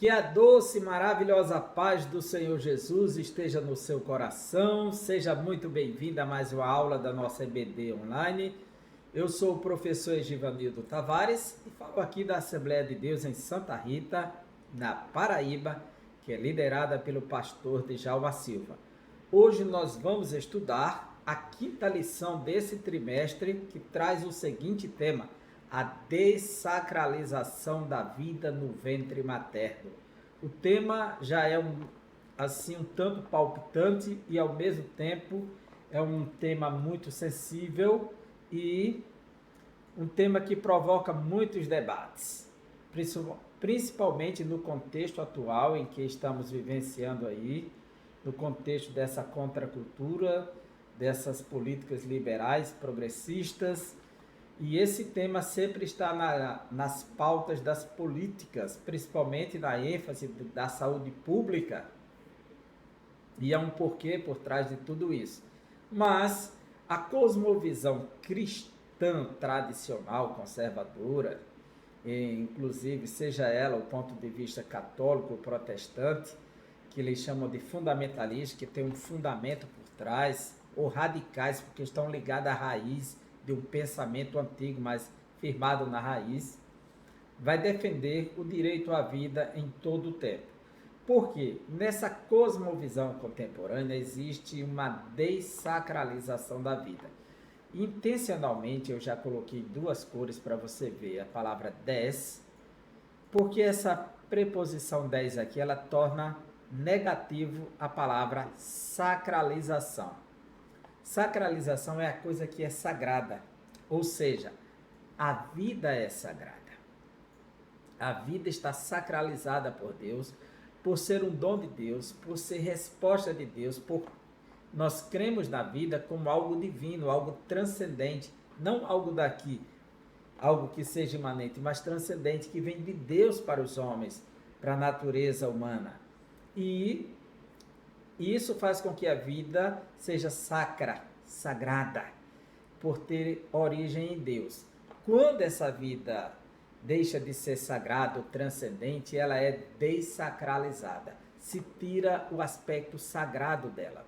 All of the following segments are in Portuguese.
Que a doce e maravilhosa paz do Senhor Jesus esteja no seu coração. Seja muito bem-vindo a mais uma aula da nossa EBD Online. Eu sou o professor Egivanildo Tavares e falo aqui da Assembleia de Deus em Santa Rita, na Paraíba, que é liderada pelo pastor Djalma Silva. Hoje nós vamos estudar a quinta lição desse trimestre, que traz o seguinte tema: a desacralização da vida no ventre materno. O tema já é um tanto palpitante e ao mesmo tempo é um tema muito sensível e um tema que provoca muitos debates, principalmente no contexto atual em que estamos vivenciando aí, no contexto dessa contracultura, dessas políticas liberais, progressistas. E esse tema sempre está nas pautas das políticas, principalmente na ênfase da saúde pública. E há um porquê por trás de tudo isso. Mas a cosmovisão cristã tradicional, conservadora, inclusive seja ela o ponto de vista católico ou protestante, que eles chamam de fundamentalistas, que tem um fundamento por trás, ou radicais, porque estão ligados à raiz de um pensamento antigo, mas firmado na raiz, vai defender o direito à vida em todo o tempo. Porque nessa cosmovisão contemporânea existe uma dessacralização da vida. Intencionalmente eu já coloquei duas cores para você ver a palavra des, porque essa preposição des aqui, ela torna negativo a palavra sacralização. Sacralização é a coisa que é sagrada, ou seja, a vida é sagrada. A vida está sacralizada por Deus, por ser um dom de Deus, por ser resposta de Deus, nós cremos na vida como algo divino, algo transcendente, não algo daqui, algo que seja imanente, mas transcendente, que vem de Deus para os homens, para a natureza humana. E isso faz com que a vida seja sagrada, por ter origem em Deus. Quando essa vida deixa de ser sagrada ou transcendente, ela é dessacralizada. Se tira o aspecto sagrado dela.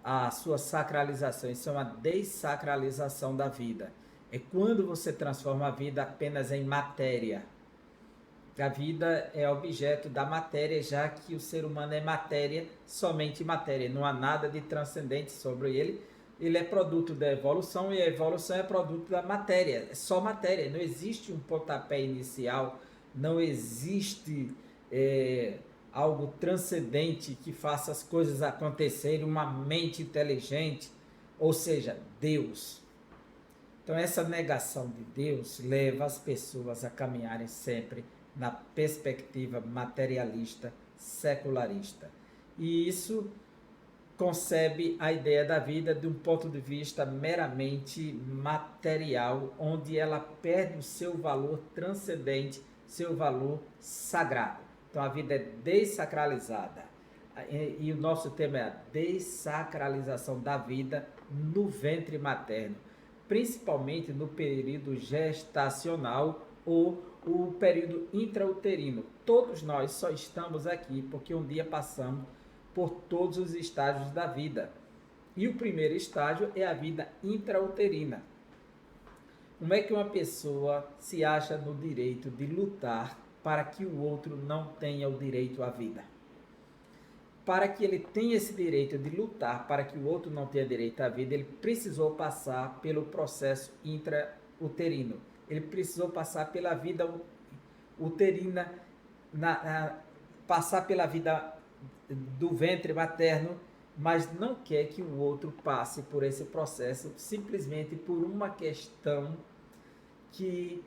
A sua sacralização, isso é uma dessacralização da vida. É quando você transforma a vida apenas em matéria. A vida é objeto da matéria, já que o ser humano é matéria, somente matéria. Não há nada de transcendente sobre ele. Ele é produto da evolução e a evolução é produto da matéria. É só matéria. Não existe um pontapé inicial, não existe algo transcendente que faça as coisas acontecerem, uma mente inteligente, ou seja, Deus. Então essa negação de Deus leva as pessoas a caminharem sempre na perspectiva materialista, secularista. E isso concebe a ideia da vida de um ponto de vista meramente material, onde ela perde o seu valor transcendente, seu valor sagrado. Então a vida é dessacralizada. E o nosso tema é a dessacralização da vida no ventre materno, principalmente no período gestacional ou o período intrauterino. Todos nós só estamos aqui porque um dia passamos por todos os estágios da vida. E o primeiro estágio é a vida intrauterina. Como é que uma pessoa se acha no direito de lutar para que o outro não tenha o direito à vida? Para que ele tenha esse direito de lutar para que o outro não tenha direito à vida, ele precisou passar pelo processo intrauterino. Ele precisou passar pela vida uterina, passar pela vida do ventre materno, mas não quer que o outro passe por esse processo simplesmente por uma questão que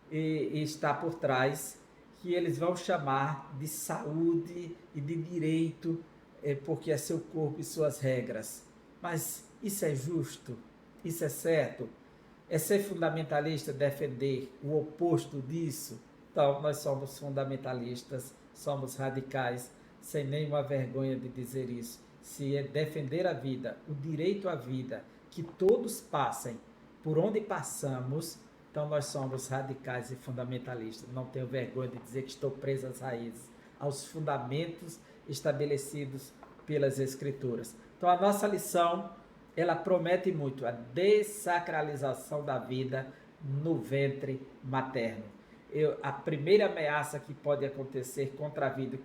está por trás, que eles vão chamar de saúde e de direito, porque é seu corpo e suas regras. Mas isso é justo? Isso é certo? É ser fundamentalista defender o oposto disso? Então, nós somos fundamentalistas, somos radicais, sem nenhuma vergonha de dizer isso. Se é defender a vida, o direito à vida, que todos passem por onde passamos, então nós somos radicais e fundamentalistas. Não tenho vergonha de dizer que estou preso às raízes, aos fundamentos estabelecidos pelas Escrituras. Então, a nossa lição, ela promete muito a dessacralização da vida no ventre materno. A primeira ameaça que pode acontecer contra a vida,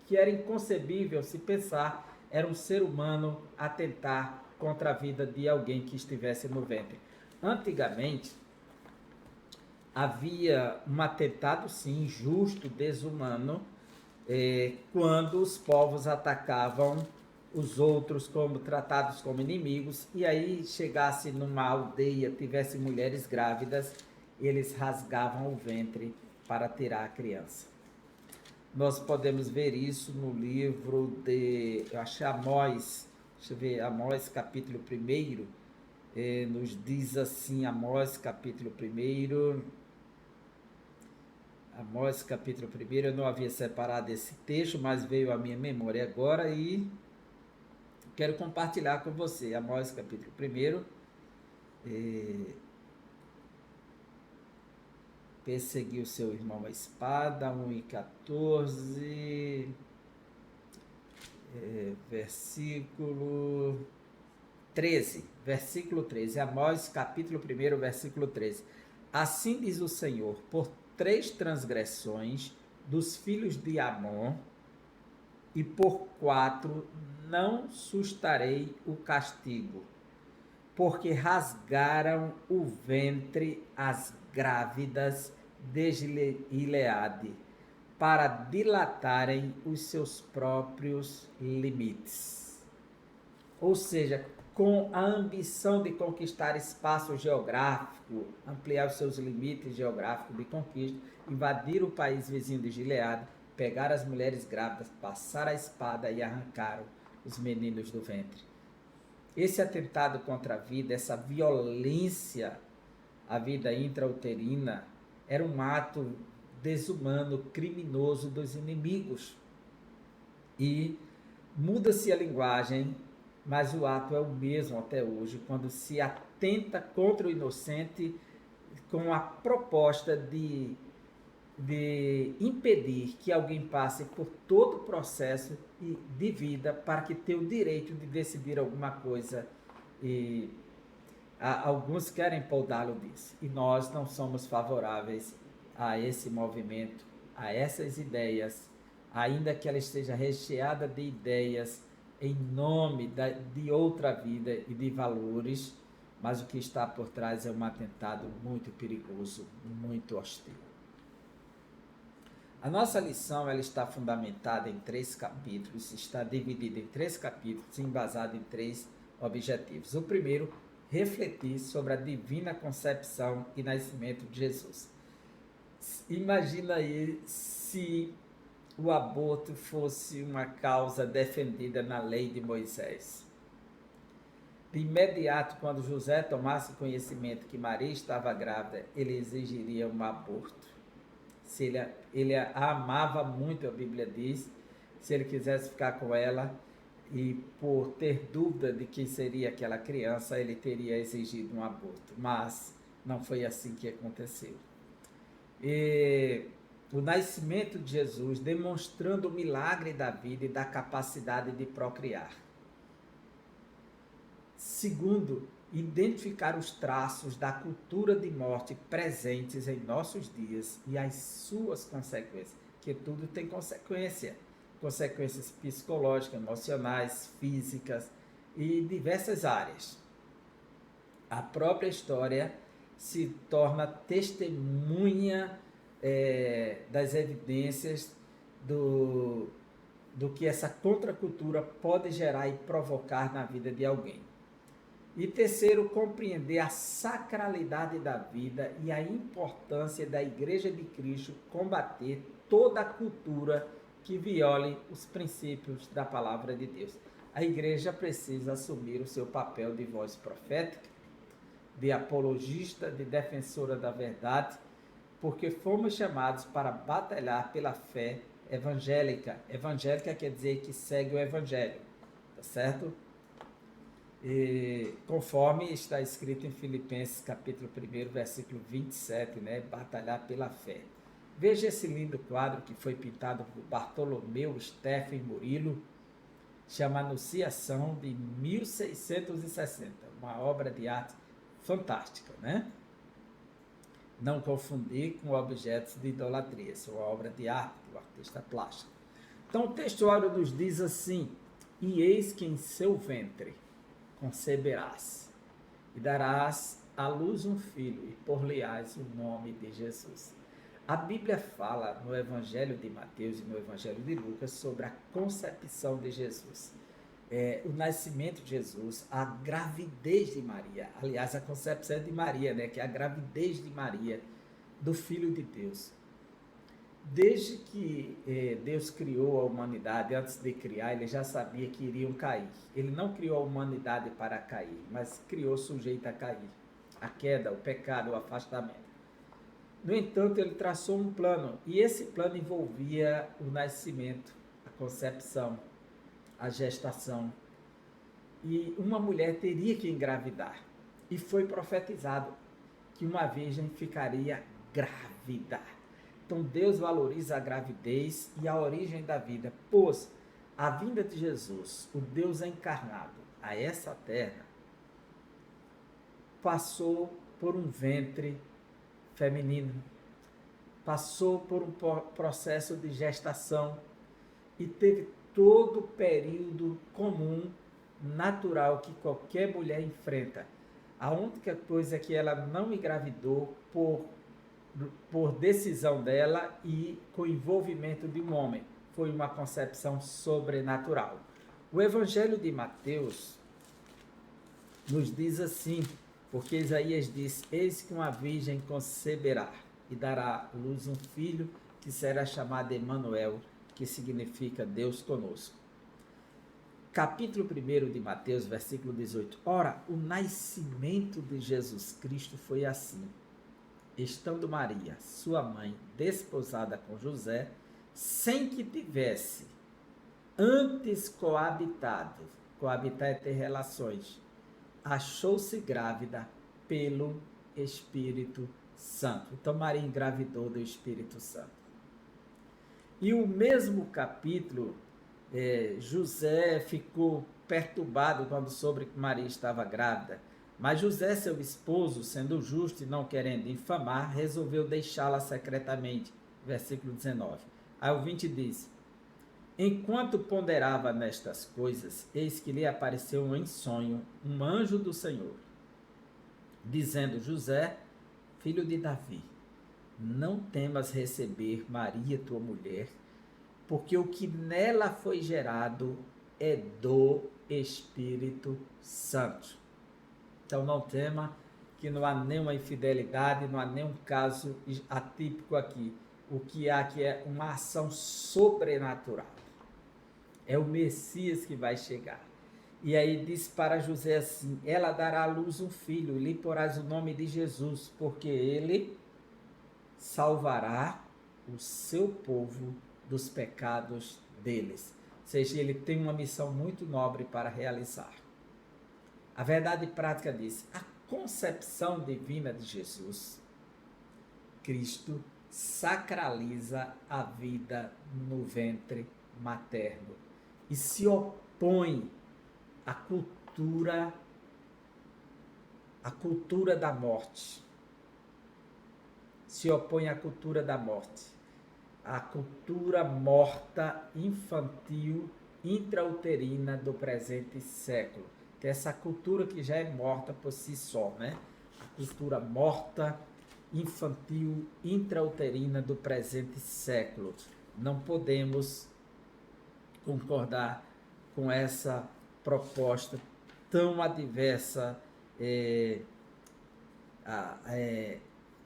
que era inconcebível se pensar, era um ser humano atentar contra a vida de alguém que estivesse no ventre. Antigamente, havia um atentado, sim, injusto, desumano, quando os povos atacavam os outros como tratados como inimigos, e aí chegasse numa aldeia, tivesse mulheres grávidas, eles rasgavam o ventre para tirar a criança. Nós podemos ver isso no livro de, eu acho, Amós, deixa eu ver, Amós capítulo 1, nos diz assim, Amós capítulo 1, Amós capítulo 1, eu não havia separado esse texto, mas veio à minha memória agora e quero compartilhar com você. Amós capítulo 1, perseguiu seu irmão a espada, 1:14, versículo 13, Amós capítulo 1, versículo 13. Assim diz o Senhor, por 3 transgressões dos filhos de Amon, e por 4 não sustarei o castigo, porque rasgaram o ventre as grávidas de Gileade, para dilatarem os seus próprios limites. Ou seja, com a ambição de conquistar espaço geográfico, ampliar os seus limites geográficos de conquista, invadir o país vizinho de Gileade, pegar as mulheres grávidas, passar a espada e arrancaram os meninos do ventre. Esse atentado contra a vida, essa violência à vida intrauterina, era um ato desumano, criminoso dos inimigos. E muda-se a linguagem, mas o ato é o mesmo até hoje, quando se atenta contra o inocente com a proposta de impedir que alguém passe por todo o processo de vida para que tenha o direito de decidir alguma coisa. E alguns querem podá-lo disso. E nós não somos favoráveis a esse movimento, a essas ideias, ainda que ela esteja recheada de ideias em nome de outra vida e de valores, mas o que está por trás é um atentado muito perigoso, muito hostil. A nossa lição, ela está fundamentada em 3 capítulos, está dividida em 3 capítulos, embasada em 3 objetivos. O primeiro, refletir sobre a divina concepção e nascimento de Jesus. Imagina aí se o aborto fosse uma causa defendida na lei de Moisés. De imediato, quando José tomasse conhecimento que Maria estava grávida, ele exigiria um aborto. Se ele a amava muito, a Bíblia diz, se ele quisesse ficar com ela e por ter dúvida de quem seria aquela criança, ele teria exigido um aborto. Mas não foi assim que aconteceu. E o nascimento de Jesus demonstrando o milagre da vida e da capacidade de procriar. Segundo, identificar os traços da cultura de morte presentes em nossos dias e as suas consequências, que tudo tem consequência, consequências psicológicas, emocionais, físicas e diversas áreas. A própria história se torna testemunha das evidências do que essa contracultura pode gerar e provocar na vida de alguém. E terceiro, compreender a sacralidade da vida e a importância da Igreja de Cristo combater toda a cultura que viole os princípios da palavra de Deus. A Igreja precisa assumir o seu papel de voz profética, de apologista, de defensora da verdade, porque fomos chamados para batalhar pela fé evangélica. Evangélica quer dizer que segue o Evangelho, tá certo? E, conforme está escrito em Filipenses capítulo 1, versículo 27, né? Batalhar pela fé. Veja esse lindo quadro que foi pintado por Bartolomeu Stephen Murilo, chama Anunciação, de 1660, uma obra de arte fantástica, né? Não confundir com objetos de idolatria, isso é uma obra de arte do artista plástico. Então o textuário nos diz assim: e eis que em seu ventre conceberás, e darás à luz um filho, e por-lhe-ás o nome de Jesus. A Bíblia fala no Evangelho de Mateus e no Evangelho de Lucas sobre a concepção de Jesus. O nascimento de Jesus, a gravidez de Maria, aliás, a concepção de Maria, né, que é a gravidez de Maria, do Filho de Deus. Desde que Deus criou a humanidade, antes de criar, ele já sabia que iriam cair. Ele não criou a humanidade para cair, mas criou o sujeito a cair. A queda, o pecado, o afastamento. No entanto, ele traçou um plano, e esse plano envolvia o nascimento, a concepção, a gestação. E uma mulher teria que engravidar. E foi profetizado que uma virgem ficaria grávida. Então Deus valoriza a gravidez e a origem da vida, pois a vinda de Jesus, o Deus encarnado, a essa terra, passou por um ventre feminino, passou por um processo de gestação e teve todo o período comum, natural, que qualquer mulher enfrenta. A única coisa é que ela não engravidou por decisão dela e com envolvimento de um homem. Foi uma concepção sobrenatural. O Evangelho de Mateus nos diz assim, porque Isaías diz: eis que uma virgem conceberá e dará à luz um filho, que será chamado Emanuel, que significa Deus conosco. Capítulo 1 de Mateus, versículo 18. Ora, o nascimento de Jesus Cristo foi assim. Estando Maria, sua mãe, desposada com José, sem que tivesse antes coabitado, coabitar é ter relações, achou-se grávida pelo Espírito Santo. Então Maria engravidou do Espírito Santo. E o mesmo capítulo, José ficou perturbado quando soube que Maria estava grávida. Mas José, seu esposo, sendo justo e não querendo infamar, resolveu deixá-la secretamente. Versículo 19. Aí o 20 diz: enquanto ponderava nestas coisas, eis que lhe apareceu em sonho um anjo do Senhor, dizendo: José, filho de Davi, não temas receber Maria, tua mulher, porque o que nela foi gerado é do Espírito Santo. Então não tema, que não há nenhuma infidelidade, não há nenhum caso atípico aqui. O que há aqui é uma ação sobrenatural. É o Messias que vai chegar. E aí diz para José assim: ela dará à luz um filho, lhe porás o nome de Jesus, porque ele salvará o seu povo dos pecados deles. Ou seja, ele tem uma missão muito nobre para realizar. A verdade prática diz: a concepção divina de Jesus Cristo sacraliza a vida no ventre materno e se opõe à cultura da morte. Se opõe à cultura da morte, à cultura morta, infantil, intrauterina do presente século. Que é essa cultura que já é morta por si só, né? A cultura morta, infantil, intrauterina do presente século. Não podemos concordar com essa proposta tão adversa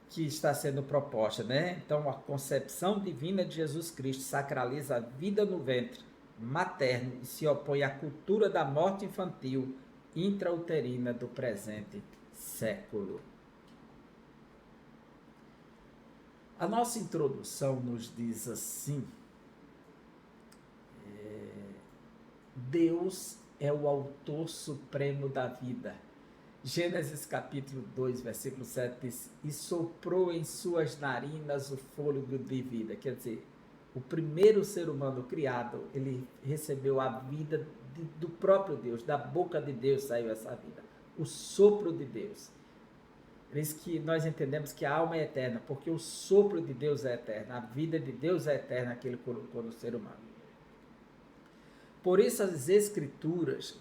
que está sendo proposta, né? Então, a concepção divina de Jesus Cristo sacraliza a vida no ventre materno e se opõe à cultura da morte infantil intrauterina do presente século. A nossa introdução nos diz assim: Deus é o autor supremo da vida Gênesis capítulo 2, versículo 7 diz: e soprou em suas narinas o fôlego de vida. Quer dizer, o primeiro ser humano criado, ele recebeu a vida do próprio Deus, da boca de Deus saiu essa vida, o sopro de Deus. Por isso que nós entendemos que a alma é eterna, porque o sopro de Deus é eterno, a vida de Deus é eterna que ele colocou no ser humano. Por isso as escrituras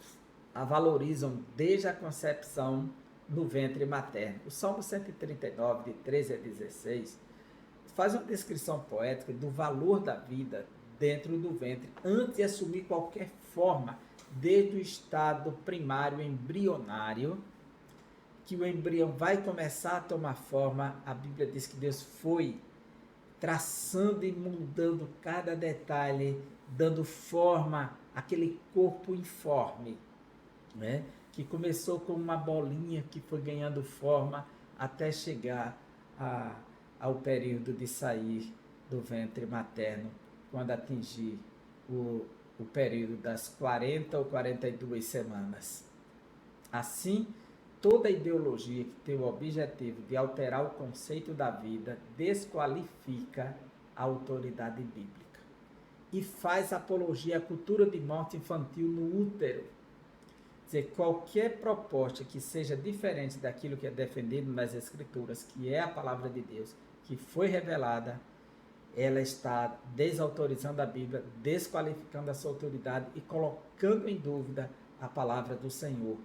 a valorizam desde a concepção no ventre materno. O Salmo 139, de 13 a 16, faz uma descrição poética do valor da vida dentro do ventre, antes de assumir qualquer forma, desde o estado primário embrionário, que o embrião vai começar a tomar forma. A Bíblia diz que Deus foi traçando e moldando cada detalhe, dando forma àquele corpo informe, né? Que começou com uma bolinha que foi ganhando forma até chegar ao período de sair do ventre materno, quando atingir o período das 40 ou 42 semanas. Assim, toda ideologia que tem o objetivo de alterar o conceito da vida desqualifica a autoridade bíblica e faz apologia à cultura de morte infantil no útero. Quer dizer, qualquer proposta que seja diferente daquilo que é defendido nas Escrituras, que é a palavra de Deus, que foi revelada, ela está desautorizando a Bíblia, desqualificando a sua autoridade e colocando em dúvida a palavra do Senhor,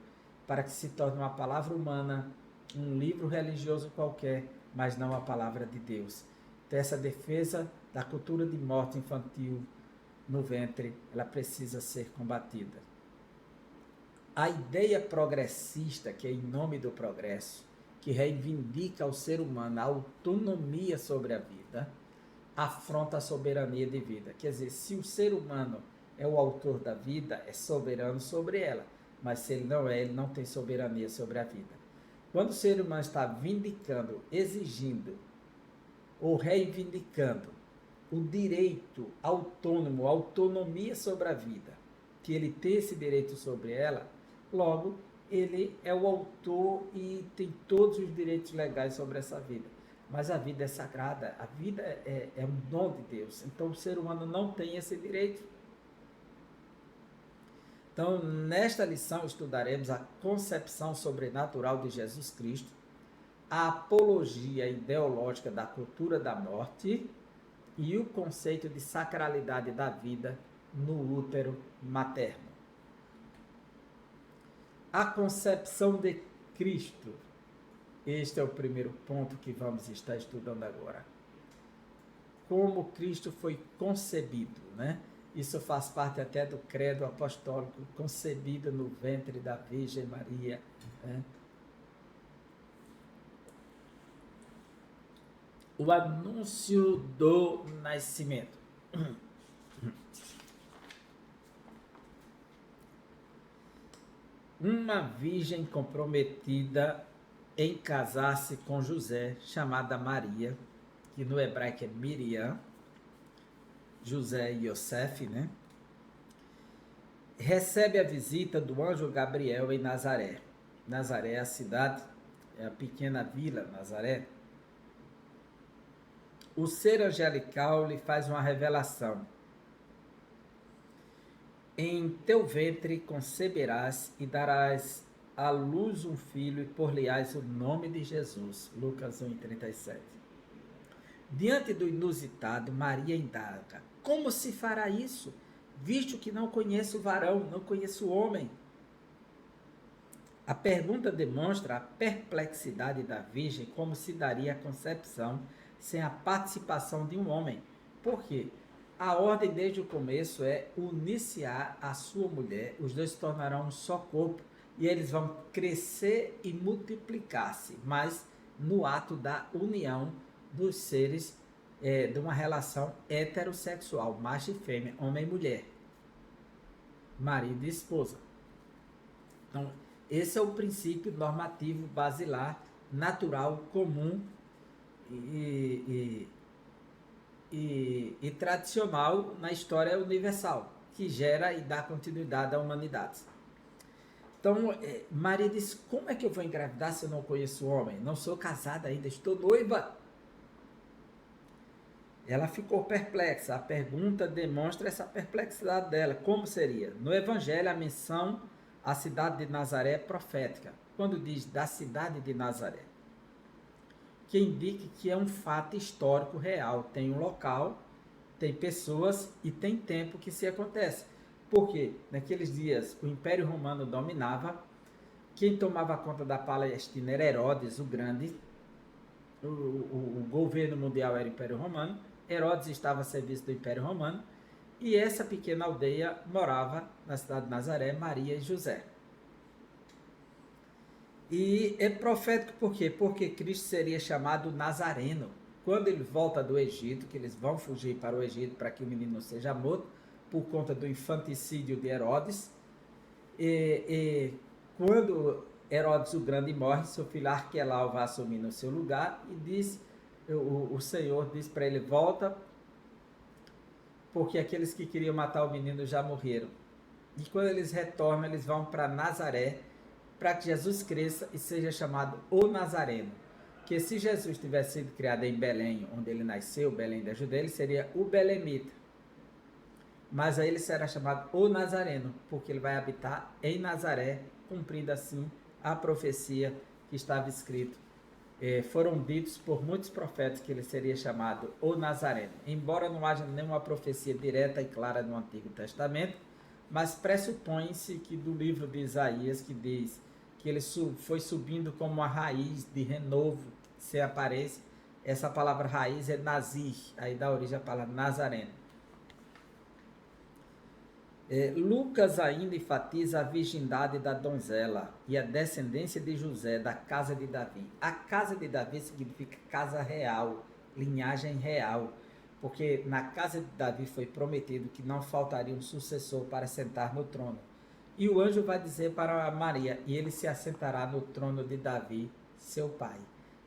para que se torne uma palavra humana, um livro religioso qualquer, mas não a palavra de Deus. Então, essa defesa da cultura de morte infantil no ventre, ela precisa ser combatida. A ideia progressista, que é em nome do progresso, que reivindica ao ser humano a autonomia sobre a vida, afronta a soberania de vida. Quer dizer, se o ser humano é o autor da vida, é soberano sobre ela, mas se ele não é, ele não tem soberania sobre a vida. Quando o ser humano está vindicando, exigindo ou reivindicando o direito autônomo, autonomia sobre a vida, que ele tem esse direito sobre ela, logo, ele é o autor e tem todos os direitos legais sobre essa vida. Mas a vida é sagrada, a vida é um dom de Deus. Então, o ser humano não tem esse direito. Então, nesta lição, estudaremos a concepção sobrenatural de Jesus Cristo, a apologia ideológica da cultura da morte e o conceito de sacralidade da vida no útero materno. A concepção de Cristo. Este é o primeiro ponto que vamos estar estudando agora. Como Cristo foi concebido, né? Isso faz parte até do credo apostólico, concebido no ventre da Virgem Maria, né? O anúncio do nascimento. Uma virgem comprometida em casar-se com José, chamada Maria, que no hebraico é Miriam, José e Yosef, né? Recebe a visita do anjo Gabriel em Nazaré. Nazaré é a cidade, é a pequena vila Nazaré. O ser angelical lhe faz uma revelação. Em teu ventre conceberás e darás à luz um filho e por-lhe-ás o nome de Jesus. Lucas 1:37. Diante do inusitado, Maria indaga: como se fará isso, visto que não conheço o varão, não conheço o homem? A pergunta demonstra a perplexidade da Virgem, como se daria a concepção sem a participação de um homem. Por quê? A ordem desde o começo é uniciar a sua mulher, os dois se tornarão um só corpo e eles vão crescer e multiplicar-se, mas no ato da união dos seres de uma relação heterossexual, macho e fêmea, homem e mulher, marido e esposa. Então, esse é o princípio normativo basilar, natural, comum e tradicional na história universal, que gera e dá continuidade à humanidade. Então, Maria disse, como é que eu vou engravidar se eu não conheço o homem? Não sou casada ainda, estou noiva. Ela ficou perplexa. A pergunta demonstra essa perplexidade dela. Como seria? No Evangelho, a menção à cidade de Nazaré é profética. Quando diz da cidade de Nazaré, que indica que é um fato histórico real. Tem um local, tem pessoas e tem tempo que se acontece. Porque naqueles dias o Império Romano dominava, quem tomava conta da Palestina era Herodes o Grande, o governo mundial era o Império Romano, Herodes estava a serviço do Império Romano, e essa pequena aldeia morava na cidade de Nazaré, Maria e José. E é profético por quê? Porque Cristo seria chamado Nazareno. Quando ele volta do Egito, que eles vão fugir para o Egito para que o menino não seja morto, por conta do infanticídio de Herodes, quando Herodes o Grande morre, seu filho Arquelau vai assumir no seu lugar e diz, o Senhor diz para ele, volta, porque aqueles que queriam matar o menino já morreram. E quando eles retornam, eles vão para Nazaré, para que Jesus cresça e seja chamado o Nazareno. Que se Jesus tivesse sido criado em Belém, onde ele nasceu, Belém da Judeia, ele seria o Belemita. Mas aí ele será chamado o Nazareno, porque ele vai habitar em Nazaré, cumprindo assim a profecia que estava escrito. Foram ditos por muitos profetas que ele seria chamado o Nazareno. Embora não haja nenhuma profecia direta e clara no Antigo Testamento, mas pressupõe-se que do livro de Isaías, que diz que ele foi subindo como uma raiz de renovo, se aparece, essa palavra raiz é Nazir, aí dá origem à palavra Nazareno. Lucas ainda enfatiza a virgindade da donzela e a descendência de José da casa de Davi. A casa de Davi significa casa real, linhagem real, porque na casa de Davi foi prometido que não faltaria um sucessor para sentar no trono. E o anjo vai dizer para Maria, e ele se assentará no trono de Davi, seu pai.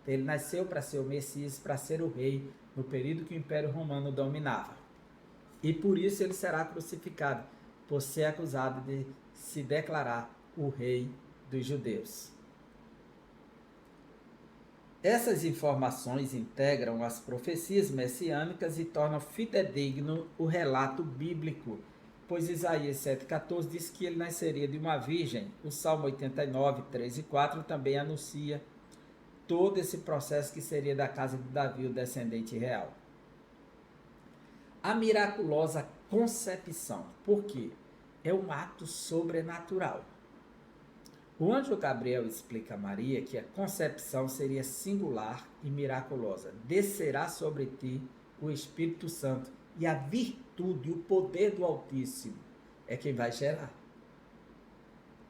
Então, ele nasceu para ser o Messias, para ser o rei, no período que o Império Romano dominava. E por isso ele será crucificado, por ser acusado de se declarar o rei dos judeus. Essas informações integram as profecias messiânicas e tornam fidedigno o relato bíblico, pois Isaías 7,14 diz que ele nasceria de uma virgem. O Salmo 89, 3 e 4 também anuncia todo esse processo que seria da casa de Davi, o descendente real. A miraculosa concepção, por quê? É um ato sobrenatural. O anjo Gabriel explica a Maria que a concepção seria singular e miraculosa. Descerá sobre ti o Espírito Santo e a virtude, o poder do Altíssimo é quem vai gerar.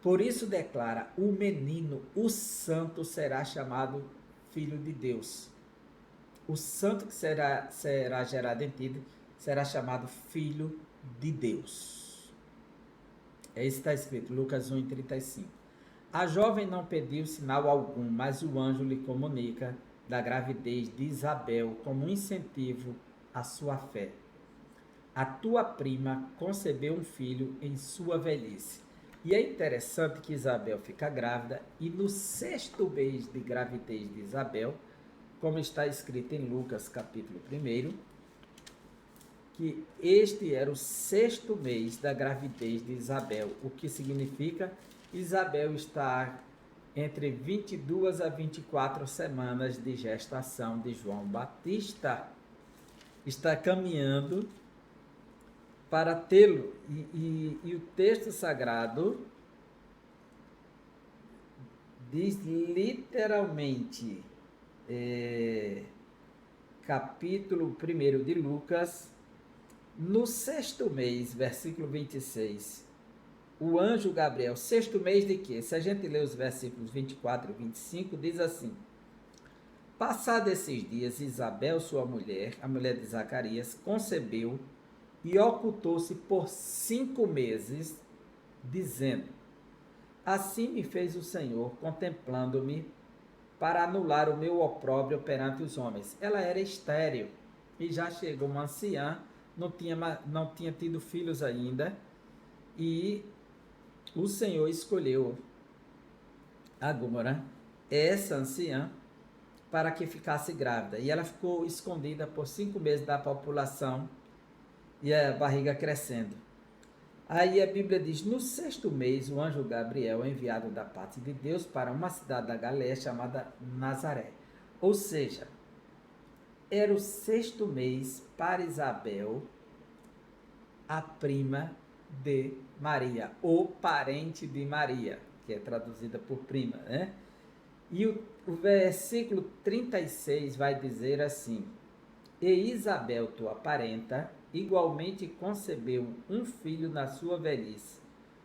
Por isso declara, o menino, o santo, será chamado Filho de Deus. O santo que será gerado em ti será chamado Filho de Deus. É isso que está escrito, Lucas 1,35. A jovem não pediu sinal algum, mas o anjo lhe comunica da gravidez de Isabel como incentivo à sua fé. A tua prima concebeu um filho em sua velhice. E é interessante que Isabel fica grávida e no 6º mês de gravidez de Isabel, como está escrito em Lucas capítulo 1, que este era o 6º mês da gravidez de Isabel, o que significa Isabel está entre 22 a 24 semanas de gestação de João Batista. Está caminhando para tê-lo. E o texto sagrado diz literalmente, capítulo 1 de Lucas, no 6º mês, versículo 26, o anjo Gabriel, 6º mês de quê? Se a gente ler os versículos 24 e 25, diz assim: passados esses dias, Isabel, sua mulher, a mulher de Zacarias, concebeu e ocultou-se por 5 meses, dizendo: assim me fez o Senhor, contemplando-me, para anular o meu opróbrio perante os homens. Ela era estéril e já chegou uma anciã, não tinha tido filhos ainda, e o Senhor escolheu Agora, essa anciã, para que ficasse grávida. E ela ficou escondida por 5 meses da população e a barriga crescendo. Aí a Bíblia diz: no 6º mês, o anjo Gabriel é enviado da parte de Deus para uma cidade da Galiléia chamada Nazaré. Ou seja, era o 6º mês para Isabel, a prima de Maria, ou parente de Maria, que é traduzida por prima, né? E o versículo 36 vai dizer assim: e Isabel, tua parenta, igualmente concebeu um filho na sua velhice,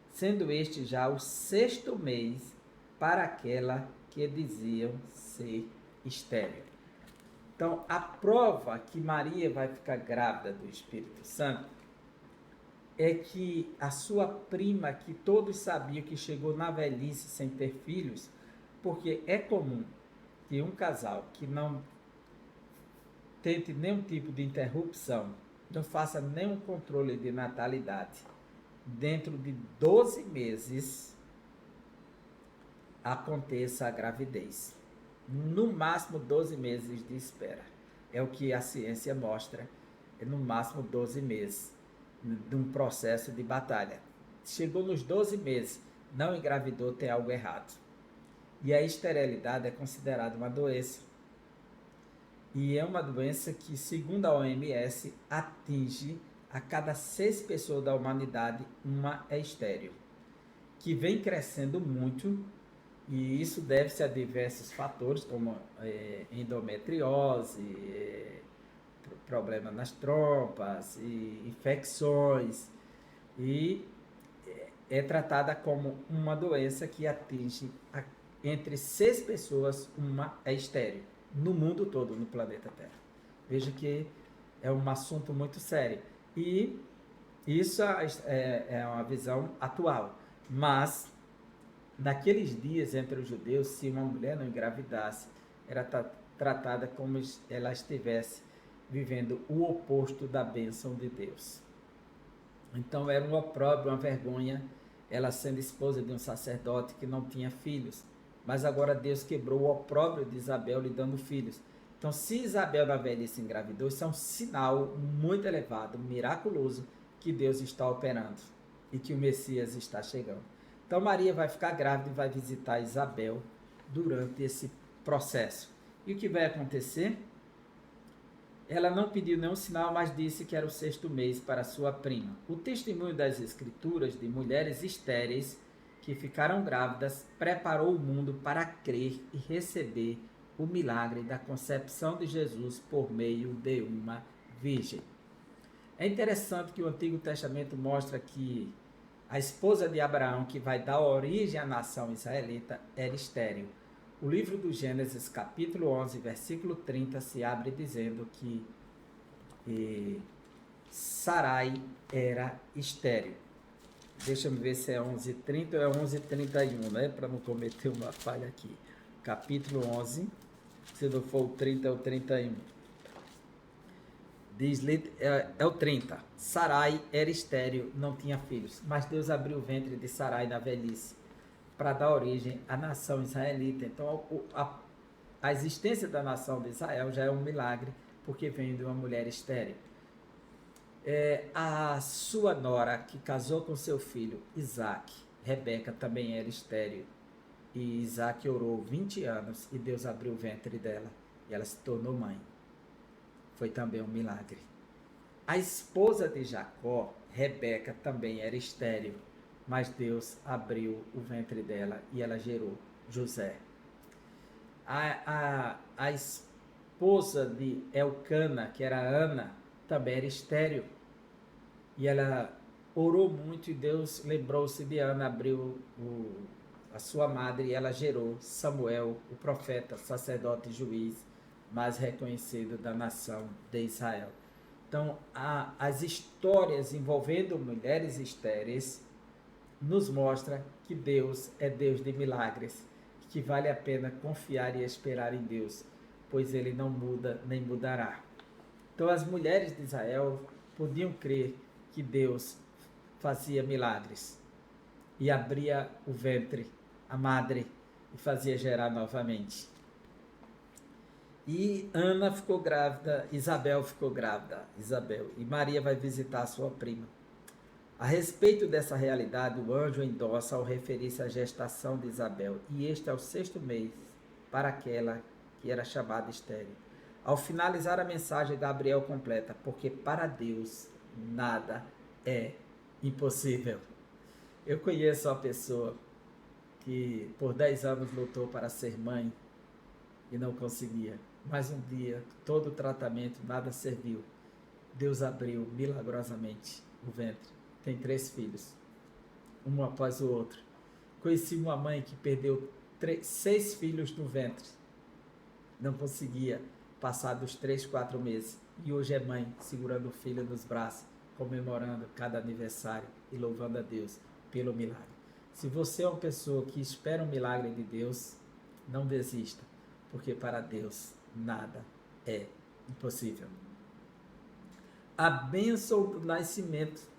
sendo este já o 6º mês para aquela que diziam ser estéril. Então, a prova que Maria vai ficar grávida do Espírito Santo é que a sua prima, que todos sabiam que chegou na velhice sem ter filhos, porque é comum que um casal que não tente nenhum tipo de interrupção, não faça nenhum controle de natalidade, dentro de 12 meses aconteça a gravidez. No máximo 12 meses de espera. É o que a ciência mostra. É no máximo 12 meses de um processo de batalha. Chegou nos 12 meses, não engravidou, tem algo errado. E a esterilidade é considerada uma doença. E é uma doença que, segundo a OMS, atinge a cada 6 pessoas da humanidade, uma é estéril. Que vem crescendo muito, e isso deve-se a diversos fatores, como endometriose, problema nas trompas, e infecções, e é tratada como uma doença que atinge entre 6 pessoas, uma é estéril, no mundo todo, no planeta Terra. Veja que é um assunto muito sério. E isso é uma visão atual. Mas, naqueles dias, entre os judeus, se uma mulher não engravidasse, era tratada como ela estivesse vivendo o oposto da bênção de Deus. Então, era um opróbrio, uma vergonha, ela sendo esposa de um sacerdote que não tinha filhos. Mas agora Deus quebrou o opróbrio de Isabel, lhe dando filhos. Então, se Isabel na velhice engravidou, isso é um sinal muito elevado, miraculoso, que Deus está operando e que o Messias está chegando. Então, Maria vai ficar grávida e vai visitar Isabel durante esse processo. E o que vai acontecer? Ela não pediu nenhum sinal, mas disse que era o 6º mês para sua prima. O testemunho das Escrituras de mulheres estéreis que ficaram grávidas preparou o mundo para crer e receber o milagre da concepção de Jesus por meio de uma virgem. É interessante que o Antigo Testamento mostra que a esposa de Abraão, que vai dar origem à nação israelita, era estéril. O livro do Gênesis, capítulo 11, versículo 30, se abre dizendo que Sarai era estéril. Deixa eu ver se é 11:30 ou é 11:31, né? Para não cometer uma falha aqui. Capítulo 11, se não for o 30, é o 31. Diz, é o 30. Sarai era estéril, não tinha filhos, mas Deus abriu o ventre de Sarai na velhice para dar origem à nação israelita. Então, a existência da nação de Israel já é um milagre, porque vem de uma mulher estéril. A sua nora, que casou com seu filho Isaac, Rebeca, também era estéril. E Isaac orou 20 anos e Deus abriu o ventre dela e ela se tornou mãe. Foi também um milagre. A esposa de Jacó, Rebeca, também era estéril, mas Deus abriu o ventre dela e ela gerou José. A esposa de Elcana, que era Ana, também era estéril. E ela orou muito e Deus lembrou-se de Ana, abriu a sua madre e ela gerou Samuel, o profeta, sacerdote e juiz mais reconhecido da nação de Israel. Então, as histórias envolvendo mulheres estéreis nos mostra que Deus é Deus de milagres, que vale a pena confiar e esperar em Deus, pois Ele não muda nem mudará. Então, as mulheres de Israel podiam crer que Deus fazia milagres e abria o ventre, a madre, e fazia gerar novamente. E Ana ficou grávida, Isabel ficou grávida, e Maria vai visitar a sua prima. A respeito dessa realidade, o anjo endossa ao referir-se à gestação de Isabel, e este é o 6º mês para aquela que era chamada estéril. Ao finalizar a mensagem, Gabriel completa, porque para Deus nada é impossível. Eu conheço uma pessoa que por 10 anos lutou para ser mãe e não conseguia. Mas um dia, todo o tratamento, nada serviu. Deus abriu milagrosamente o ventre. Tem 3 filhos, um após o outro. Conheci uma mãe que perdeu 6 filhos no ventre. Não conseguia passar dos 3, 4 meses. E hoje é mãe, segurando o filho nos braços, comemorando cada aniversário e louvando a Deus pelo milagre. Se você é uma pessoa que espera um milagre de Deus, não desista, porque para Deus nada é impossível. A bênção do nascimento.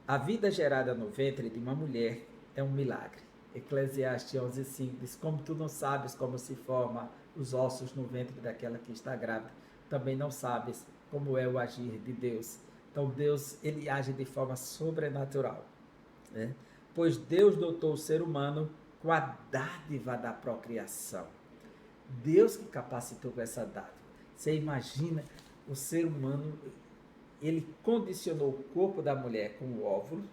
A vida gerada no ventre de uma mulher é um milagre. Eclesiastes 11:5 diz, como tu não sabes como se formam os ossos no ventre daquela que está grávida, também não sabes como é o agir de Deus. Então Deus, ele age de forma sobrenatural, né? Pois Deus dotou o ser humano com a dádiva da procriação. Deus que capacitou com essa dádiva. Você imagina, o ser humano, ele condicionou o corpo da mulher com o óvulo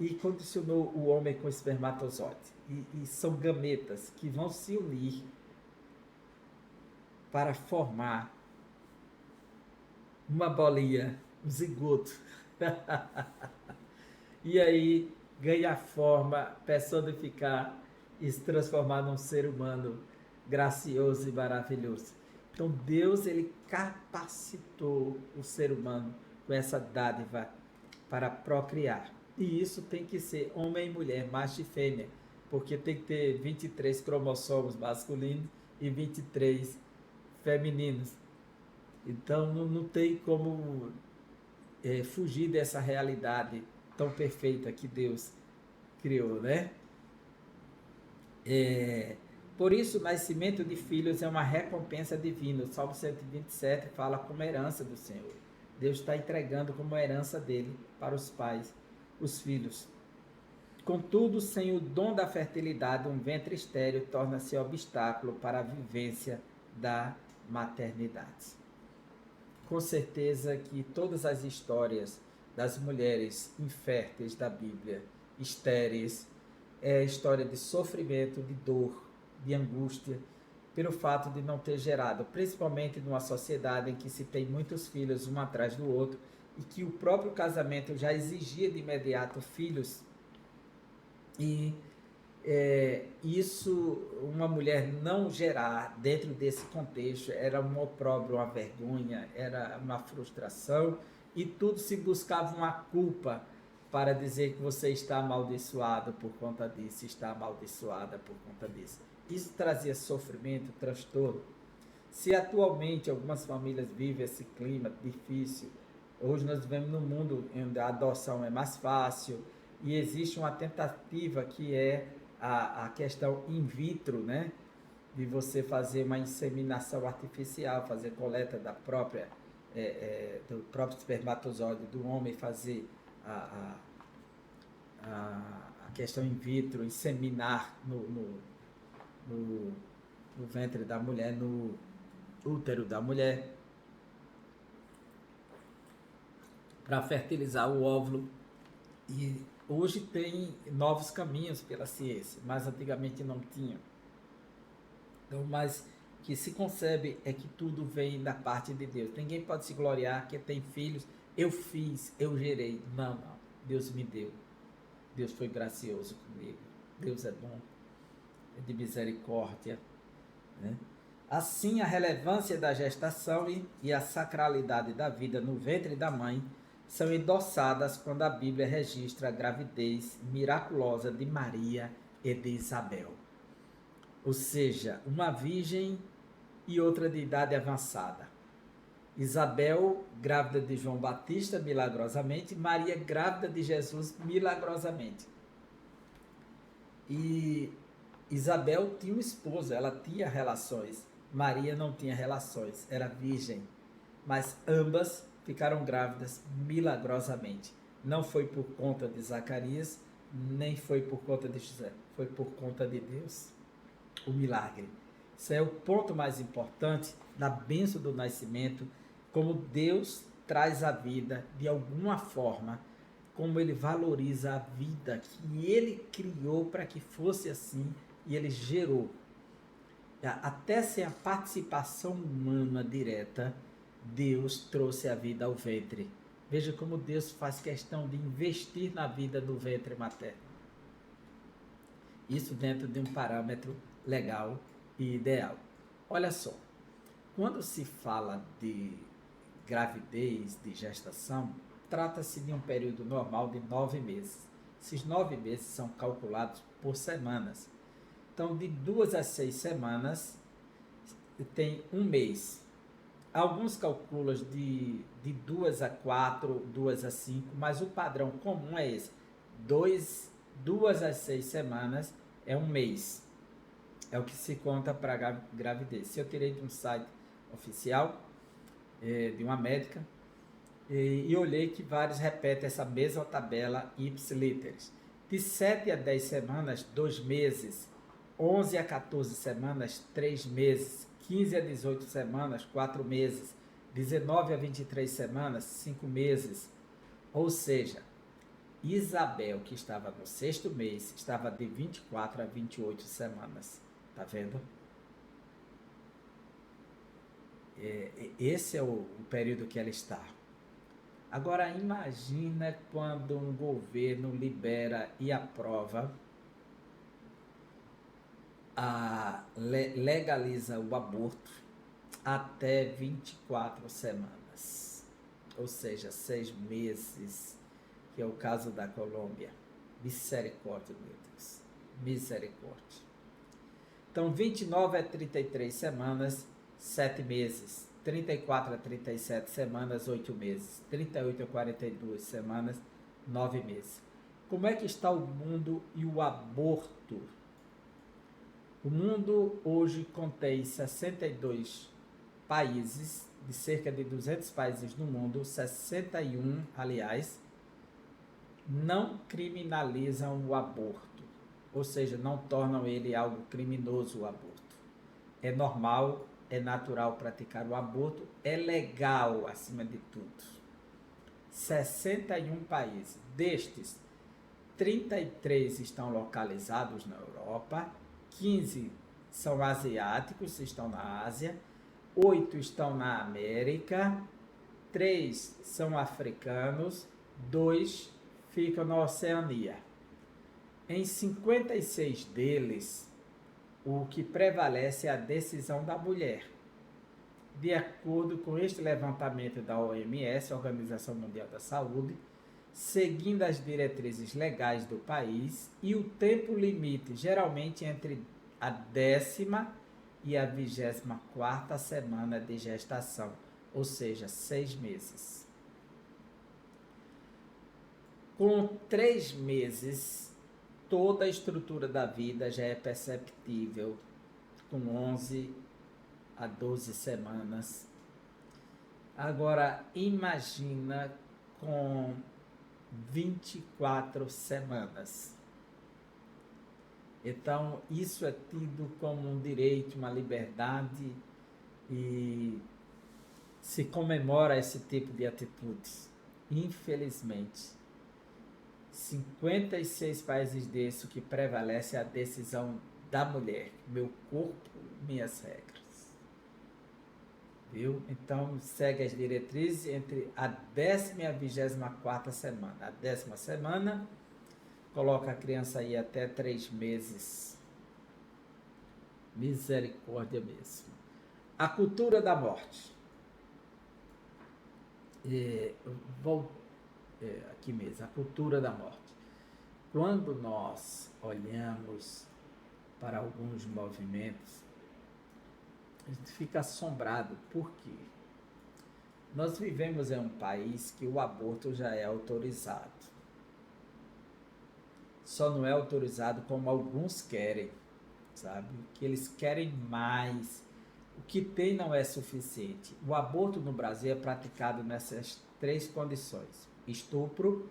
e condicionou o homem com o espermatozoide. E são gametas que vão se unir para formar uma bolinha, um zigoto. E aí ganha forma, personificar e se transformar num ser humano gracioso e maravilhoso. Então Deus, ele capacitou o ser humano com essa dádiva para procriar. E isso tem que ser homem e mulher, macho e fêmea, porque tem que ter 23 cromossomos masculinos e 23 femininos. Então não tem como fugir dessa realidade tão perfeita que Deus criou, né? Por isso, o nascimento de filhos é uma recompensa divina. O Salmo 127 fala como herança do Senhor. Deus está entregando como herança dele para os pais, os filhos. Contudo, sem o dom da fertilidade, um ventre estéril torna-se obstáculo para a vivência da maternidade. Com certeza que todas as histórias das mulheres inférteis da Bíblia, estéreis, é história de sofrimento, de dor, de angústia, pelo fato de não ter gerado, principalmente numa sociedade em que se tem muitos filhos um atrás do outro e que o próprio casamento já exigia de imediato filhos. E isso, uma mulher não gerar dentro desse contexto era um opróbrio, uma vergonha, era uma frustração, e tudo se buscava uma culpa para dizer que você está amaldiçoado por conta disso, está amaldiçoada por conta disso. Isso trazia sofrimento, transtorno. Se atualmente algumas famílias vivem esse clima difícil, hoje nós vivemos num mundo onde a adoção é mais fácil e existe uma tentativa que é a questão in vitro, né? De você fazer uma inseminação artificial, fazer coleta da própria, do próprio espermatozoide do homem, fazer a questão in vitro, inseminar no ventre da mulher, no útero da mulher, para fertilizar o óvulo. E hoje tem novos caminhos pela ciência, mas antigamente não tinha. Então, mas que se concebe é que tudo vem da parte de Deus. Ninguém pode se gloriar que tem filhos, eu fiz, eu gerei. Não, Deus me deu. Deus foi gracioso comigo. Deus é bom, é de misericórdia, né? Assim, a relevância da gestação e a sacralidade da vida no ventre da mãe são endossadas quando a Bíblia registra a gravidez miraculosa de Maria e de Isabel. Ou seja, uma virgem e outra de idade avançada. Isabel, grávida de João Batista, milagrosamente. Maria, grávida de Jesus, milagrosamente. E Isabel tinha um esposo, ela tinha relações. Maria não tinha relações, era virgem. Mas ambas ficaram grávidas milagrosamente. Não foi por conta de Zacarias, nem foi por conta de José, foi por conta de Deus. O milagre. Isso é o ponto mais importante da bênção do nascimento, como Deus traz a vida de alguma forma, como ele valoriza a vida que ele criou para que fosse assim e ele gerou. Até sem a participação humana direta, Deus trouxe a vida ao ventre. Veja como Deus faz questão de investir na vida do ventre materno. Isso dentro de um parâmetro legal e ideal. Olha só, quando se fala de gravidez, de gestação, trata-se de um período normal de 9 meses. Esses 9 meses são calculados por semanas. Então, de 2 a 6 semanas, tem um mês. Alguns calculam de 2 a 4, 2 a 5, mas o padrão comum é esse. 2 a 6 semanas é um mês. É o que se conta para gravidez. Se eu tirei de um site oficial, de uma médica, e olhei que vários repetem essa mesma tabela ipsiliteris. De 7 a 10 semanas, 2 meses. 11 a 14 semanas, 3 meses. 15 a 18 semanas, 4 meses. 19 a 23 semanas, 5 meses. Ou seja, Isabel, que estava no 6º mês, estava de 24 a 28 semanas. Tá vendo? Esse é o período que ela está. Agora, imagina quando um governo libera e aprova, legaliza o aborto até 24 semanas. Ou seja, 6 meses, que é o caso da Colômbia. Misericórdia, meu Deus. Misericórdia. Então, 29 a 33 semanas, 7 meses. 34 a 37 semanas, 8 meses. 38 a 42 semanas, 9 meses. Como é que está o mundo e o aborto? O mundo hoje contém 62 países, de cerca de 200 países no mundo, 61, aliás, não criminalizam o aborto, ou seja, não tornam ele algo criminoso o aborto. É normal, é natural praticar o aborto, é legal acima de tudo. 61 países, destes, 33 estão localizados na Europa, 15 são asiáticos, estão na Ásia, 8 estão na América, 3 são africanos, 2 ficam na Oceania. Em 56 deles, o que prevalece é a decisão da mulher. De acordo com este levantamento da OMS, Organização Mundial da Saúde, seguindo as diretrizes legais do país e o tempo limite, geralmente entre a 10ª e a 24ª semana de gestação, ou seja, 6 meses. Com 3 meses, toda a estrutura da vida já é perceptível, com 11 a 12 semanas. Agora, imagina com 24 semanas. Então, isso é tido como um direito, uma liberdade, e se comemora esse tipo de atitudes. Infelizmente, 56 países desses, o que prevalece é a decisão da mulher. Meu corpo, minhas regras. Viu? Então, segue as diretrizes entre a 10ª e a 24ª semana. A 10ª semana, coloca a criança aí até 3 meses. Misericórdia mesmo. A cultura da morte. Aqui mesmo, a cultura da morte. Quando nós olhamos para alguns movimentos, a gente fica assombrado. Por quê? Nós vivemos em um país que o aborto já é autorizado. só não é autorizado como alguns querem, sabe? Que eles querem mais. O que tem não é suficiente. O aborto no Brasil é praticado nessas três condições: estupro,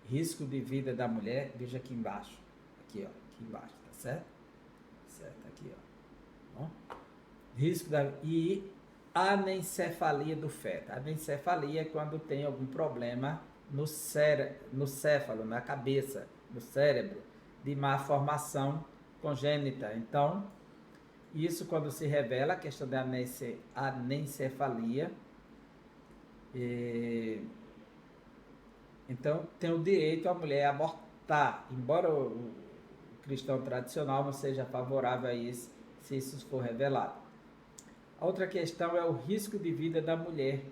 risco de vida da mulher, veja aqui embaixo, aqui ó, aqui embaixo, tá certo? Certo, aqui ó. Bom? Risco da e anencefalia do feto. Anencefalia é quando tem algum problema no céfalo, na cabeça, no cérebro, de má formação congênita. Então, isso quando se revela a questão da anencefalia, então tem o direito a mulher abortar, embora o cristão tradicional não seja favorável a isso, se isso for revelado. A outra questão é o risco de vida da mulher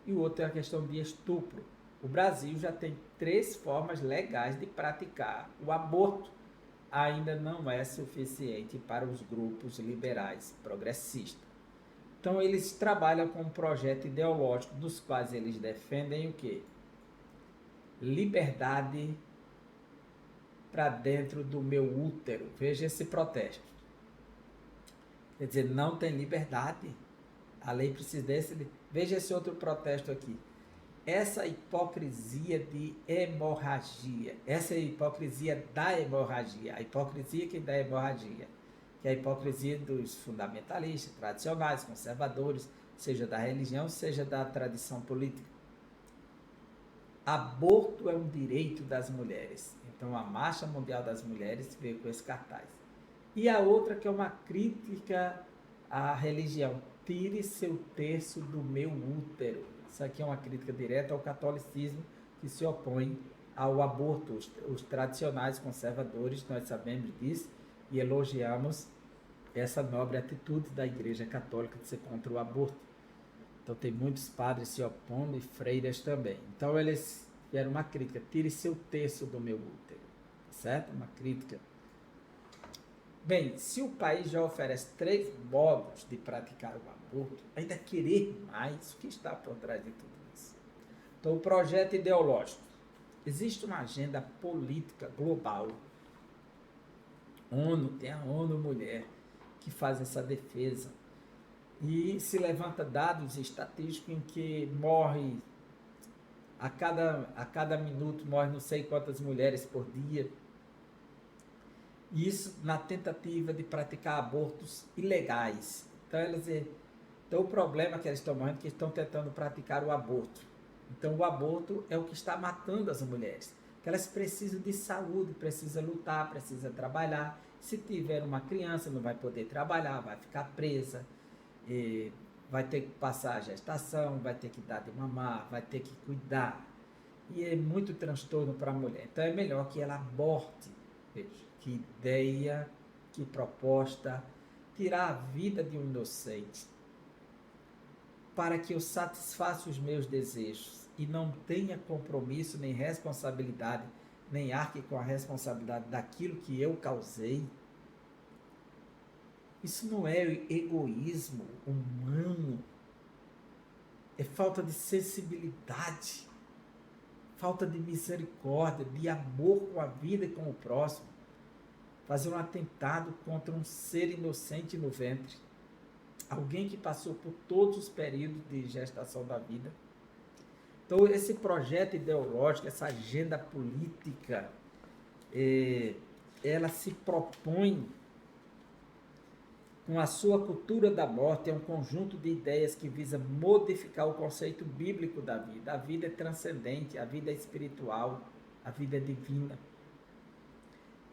e o outro é a questão de estupro. O Brasil já tem 3 formas legais de praticar o aborto. Ainda não é suficiente para os grupos liberais progressistas. Então eles trabalham com um projeto ideológico dos quais eles defendem o quê? Liberdade para dentro do meu útero. Veja esse protesto. Quer dizer, não tem liberdade. A lei precisa desse. Veja esse outro protesto aqui. Essa hipocrisia de hemorragia. Essa é a hipocrisia da hemorragia. A hipocrisia que dá hemorragia. Que é a hipocrisia dos fundamentalistas, tradicionais, conservadores, seja da religião, seja da tradição política. Aborto é um direito das mulheres. Então a Marcha Mundial das Mulheres veio com esse cartaz. E a outra que é uma crítica à religião. Tire seu terço do meu útero. Isso aqui é uma crítica direta ao catolicismo que se opõe ao aborto. Os tradicionais conservadores, nós sabemos disso e elogiamos essa nobre atitude da Igreja Católica de ser contra o aborto. Então tem muitos padres se opondo e freiras também. Então eles fizeram uma crítica, tire seu terço do meu útero, certo? Uma crítica. Bem, se o país já oferece 3 modos de praticar o aborto, ainda querer mais, o que está por trás de tudo isso? Então o projeto ideológico. Existe uma agenda política global. ONU, tem a ONU Mulher, que faz essa defesa. E se levanta dados estatísticos em que morre a cada minuto morre não sei quantas mulheres por dia. Isso na tentativa de praticar abortos ilegais. Então o problema que eles estão morrendo é que estão tentando praticar o aborto. Então o aborto é o que está matando as mulheres. Que elas precisam de saúde, precisam lutar, precisam trabalhar. Se tiver uma criança não vai poder trabalhar, vai ficar presa. Vai ter que passar a gestação, vai ter que dar de mamar, vai ter que cuidar. E é muito transtorno para a mulher. Então é melhor que ela aborte. Veja, que ideia, que proposta, tirar a vida de um inocente para que eu satisfaça os meus desejos e não tenha compromisso, nem responsabilidade, nem arque com a responsabilidade daquilo que eu causei. Isso não é egoísmo humano, é falta de sensibilidade, falta de misericórdia, de amor com a vida e com o próximo. Fazer um atentado contra um ser inocente no ventre, alguém que passou por todos os períodos de gestação da vida. Então esse projeto ideológico, essa agenda política, ela se propõe com a sua cultura da morte, é um conjunto de ideias que visa modificar o conceito bíblico da vida. A vida é transcendente, a vida é espiritual, a vida é divina.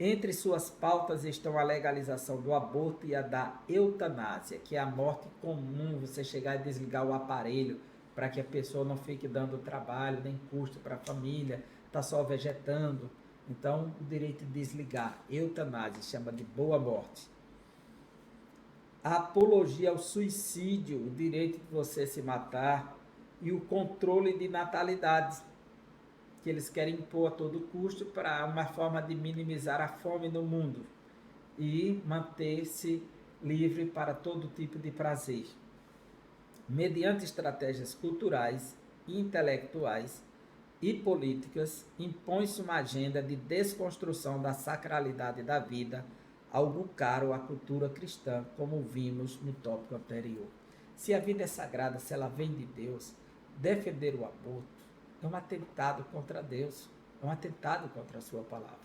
Entre suas pautas estão a legalização do aborto e a da eutanásia, que é a morte comum, você chegar e desligar o aparelho para que a pessoa não fique dando trabalho, nem custo para a família, está só vegetando. Então, o direito de desligar, eutanásia, chama de boa morte. A apologia ao suicídio, o direito de você se matar, e o controle de natalidade, que eles querem impor a todo custo para uma forma de minimizar a fome no mundo e manter-se livre para todo tipo de prazer. Mediante estratégias culturais e intelectuais, e políticas, impõe-se uma agenda de desconstrução da sacralidade da vida, algo caro à cultura cristã, como vimos no tópico anterior. Se a vida é sagrada, se ela vem de Deus, defender o aborto é um atentado contra Deus, é um atentado contra a sua palavra.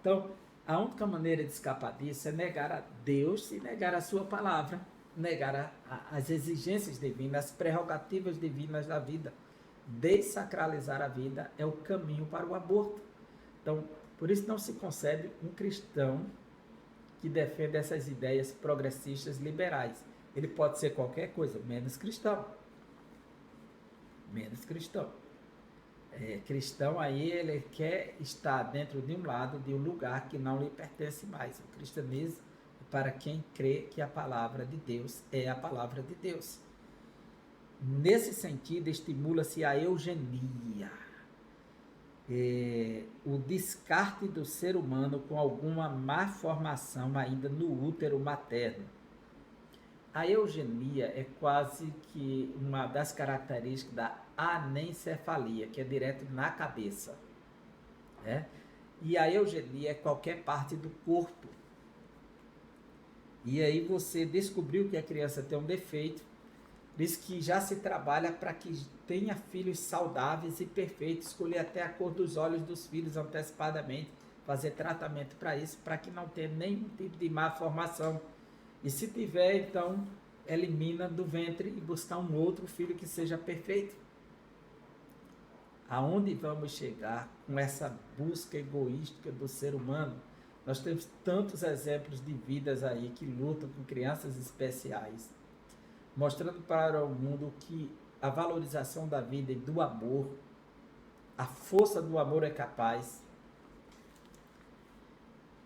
Então, a única maneira de escapar disso é negar a Deus e negar a sua palavra, negar as exigências divinas, as prerrogativas divinas da vida. Desacralizar a vida é o caminho para o aborto. Então, por isso não se concebe um cristão que defenda essas ideias progressistas liberais. Ele pode ser qualquer coisa, menos cristão. Menos cristão. Cristão aí, ele quer estar dentro de um lado, de um lugar que não lhe pertence mais. O cristianismo é para quem crê que a palavra de Deus é a palavra de Deus. Nesse sentido, estimula-se a eugenia, o descarte do ser humano com alguma má formação ainda no útero materno. A eugenia é quase que uma das características da anencefalia, que é direto na cabeça. Né? E a eugenia é qualquer parte do corpo. E aí você descobriu que a criança tem um defeito, diz que já se trabalha para que tenha filhos saudáveis e perfeitos, escolher até a cor dos olhos dos filhos antecipadamente, fazer tratamento para isso, para que não tenha nenhum tipo de má formação. E se tiver, então, elimina do ventre e buscar um outro filho que seja perfeito. Aonde vamos chegar com essa busca egoística do ser humano? Nós temos tantos exemplos de vidas aí que lutam com crianças especiais, mostrando para o mundo que a valorização da vida e do amor, a força do amor é capaz.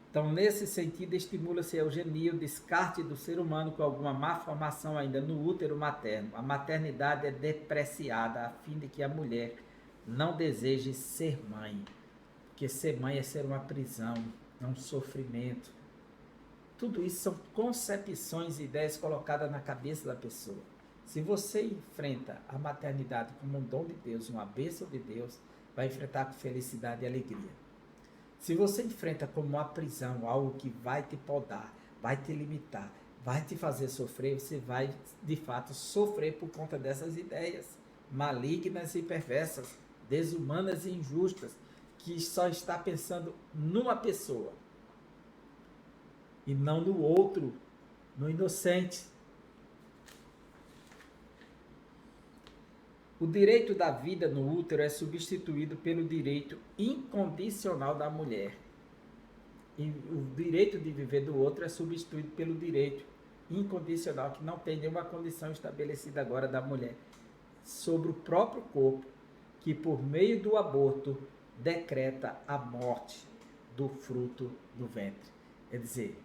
Então, nesse sentido, estimula-se a eugenia, o descarte do ser humano com alguma má formação ainda no útero materno. A maternidade é depreciada a fim de que a mulher não deseje ser mãe, porque ser mãe é ser uma prisão, é um sofrimento. Tudo isso são concepções e ideias colocadas na cabeça da pessoa. Se você enfrenta a maternidade como um dom de Deus, uma bênção de Deus, vai enfrentar com felicidade e alegria. Se você enfrenta como uma prisão, algo que vai te podar, vai te limitar, vai te fazer sofrer, você vai, de fato, sofrer por conta dessas ideias malignas e perversas, desumanas e injustas, que só está pensando numa pessoa e não no outro, no inocente. O direito da vida no útero é substituído pelo direito incondicional da mulher. E o direito de viver do outro é substituído pelo direito incondicional, que não tem nenhuma condição estabelecida agora da mulher, sobre o próprio corpo, que por meio do aborto decreta a morte do fruto do ventre. Quer dizer,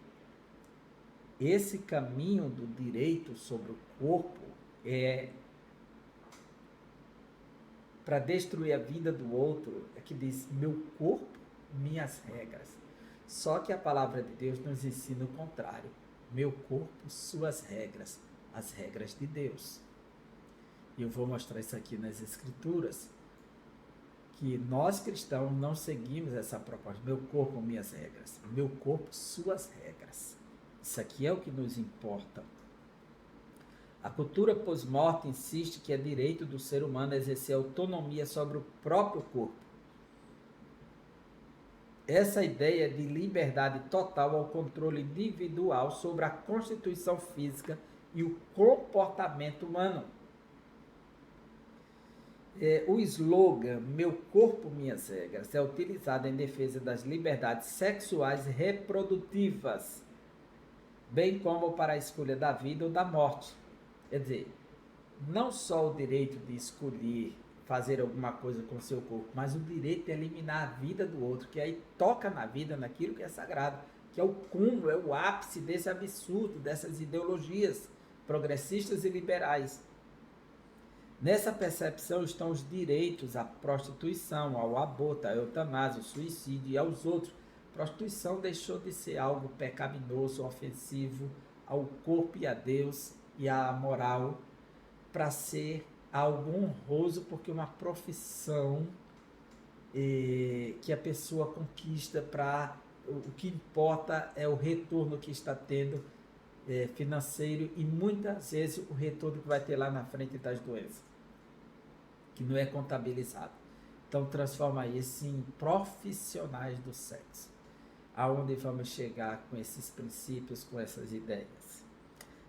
esse caminho do direito sobre o corpo é para destruir a vida do outro, é que diz, meu corpo, minhas regras. Só que a palavra de Deus nos ensina o contrário. Meu corpo, suas regras, as regras de Deus. E eu vou mostrar isso aqui nas Escrituras, que nós cristãos não seguimos essa proposta. Meu corpo, minhas regras. Meu corpo, suas regras. Isso aqui é o que nos importa. A cultura pós-morte insiste que é direito do ser humano exercer autonomia sobre o próprio corpo. Essa ideia de liberdade total ao controle individual sobre a constituição física e o comportamento humano. O slogan "Meu corpo, minhas regras" é utilizado em defesa das liberdades sexuais e reprodutivas, bem como para a escolha da vida ou da morte. Quer dizer, não só o direito de escolher fazer alguma coisa com o seu corpo, mas o direito de eliminar a vida do outro, que aí toca na vida, naquilo que é sagrado, que é o cúmulo, é o ápice desse absurdo, dessas ideologias progressistas e liberais. Nessa percepção estão os direitos à prostituição, ao aborto, à eutanásia, ao suicídio e aos outros. Prostituição deixou de ser algo pecaminoso, ofensivo ao corpo e a Deus e à moral, para ser algo honroso, porque uma profissão que a pessoa conquista para... O que importa é o retorno que está tendo financeiro, e muitas vezes o retorno que vai ter lá na frente das doenças, que não é contabilizado. Então transforma isso em profissionais do sexo. Aonde vamos chegar com esses princípios, com essas ideias?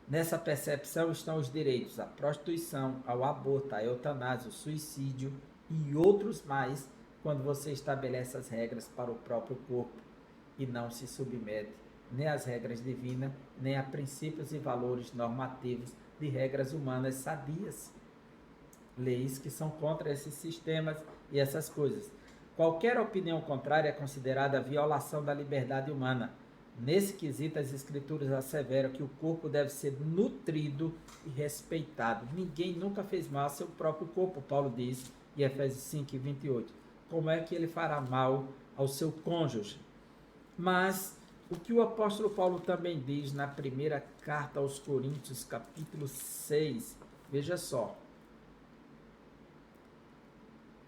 Nessa percepção estão os direitos à prostituição, ao aborto, à eutanásia, ao suicídio e outros mais, quando você estabelece as regras para o próprio corpo e não se submete nem às regras divinas, nem a princípios e valores normativos de regras humanas sadias. Leis que são contra esses sistemas e essas coisas. Qualquer opinião contrária é considerada violação da liberdade humana. Nesse quesito, as escrituras asseveram que o corpo deve ser nutrido e respeitado. Ninguém nunca fez mal ao seu próprio corpo, Paulo diz em Efésios 5:28. Como é que ele fará mal ao seu cônjuge? Mas o que o apóstolo Paulo também diz na primeira carta aos Coríntios, capítulo 6, veja só,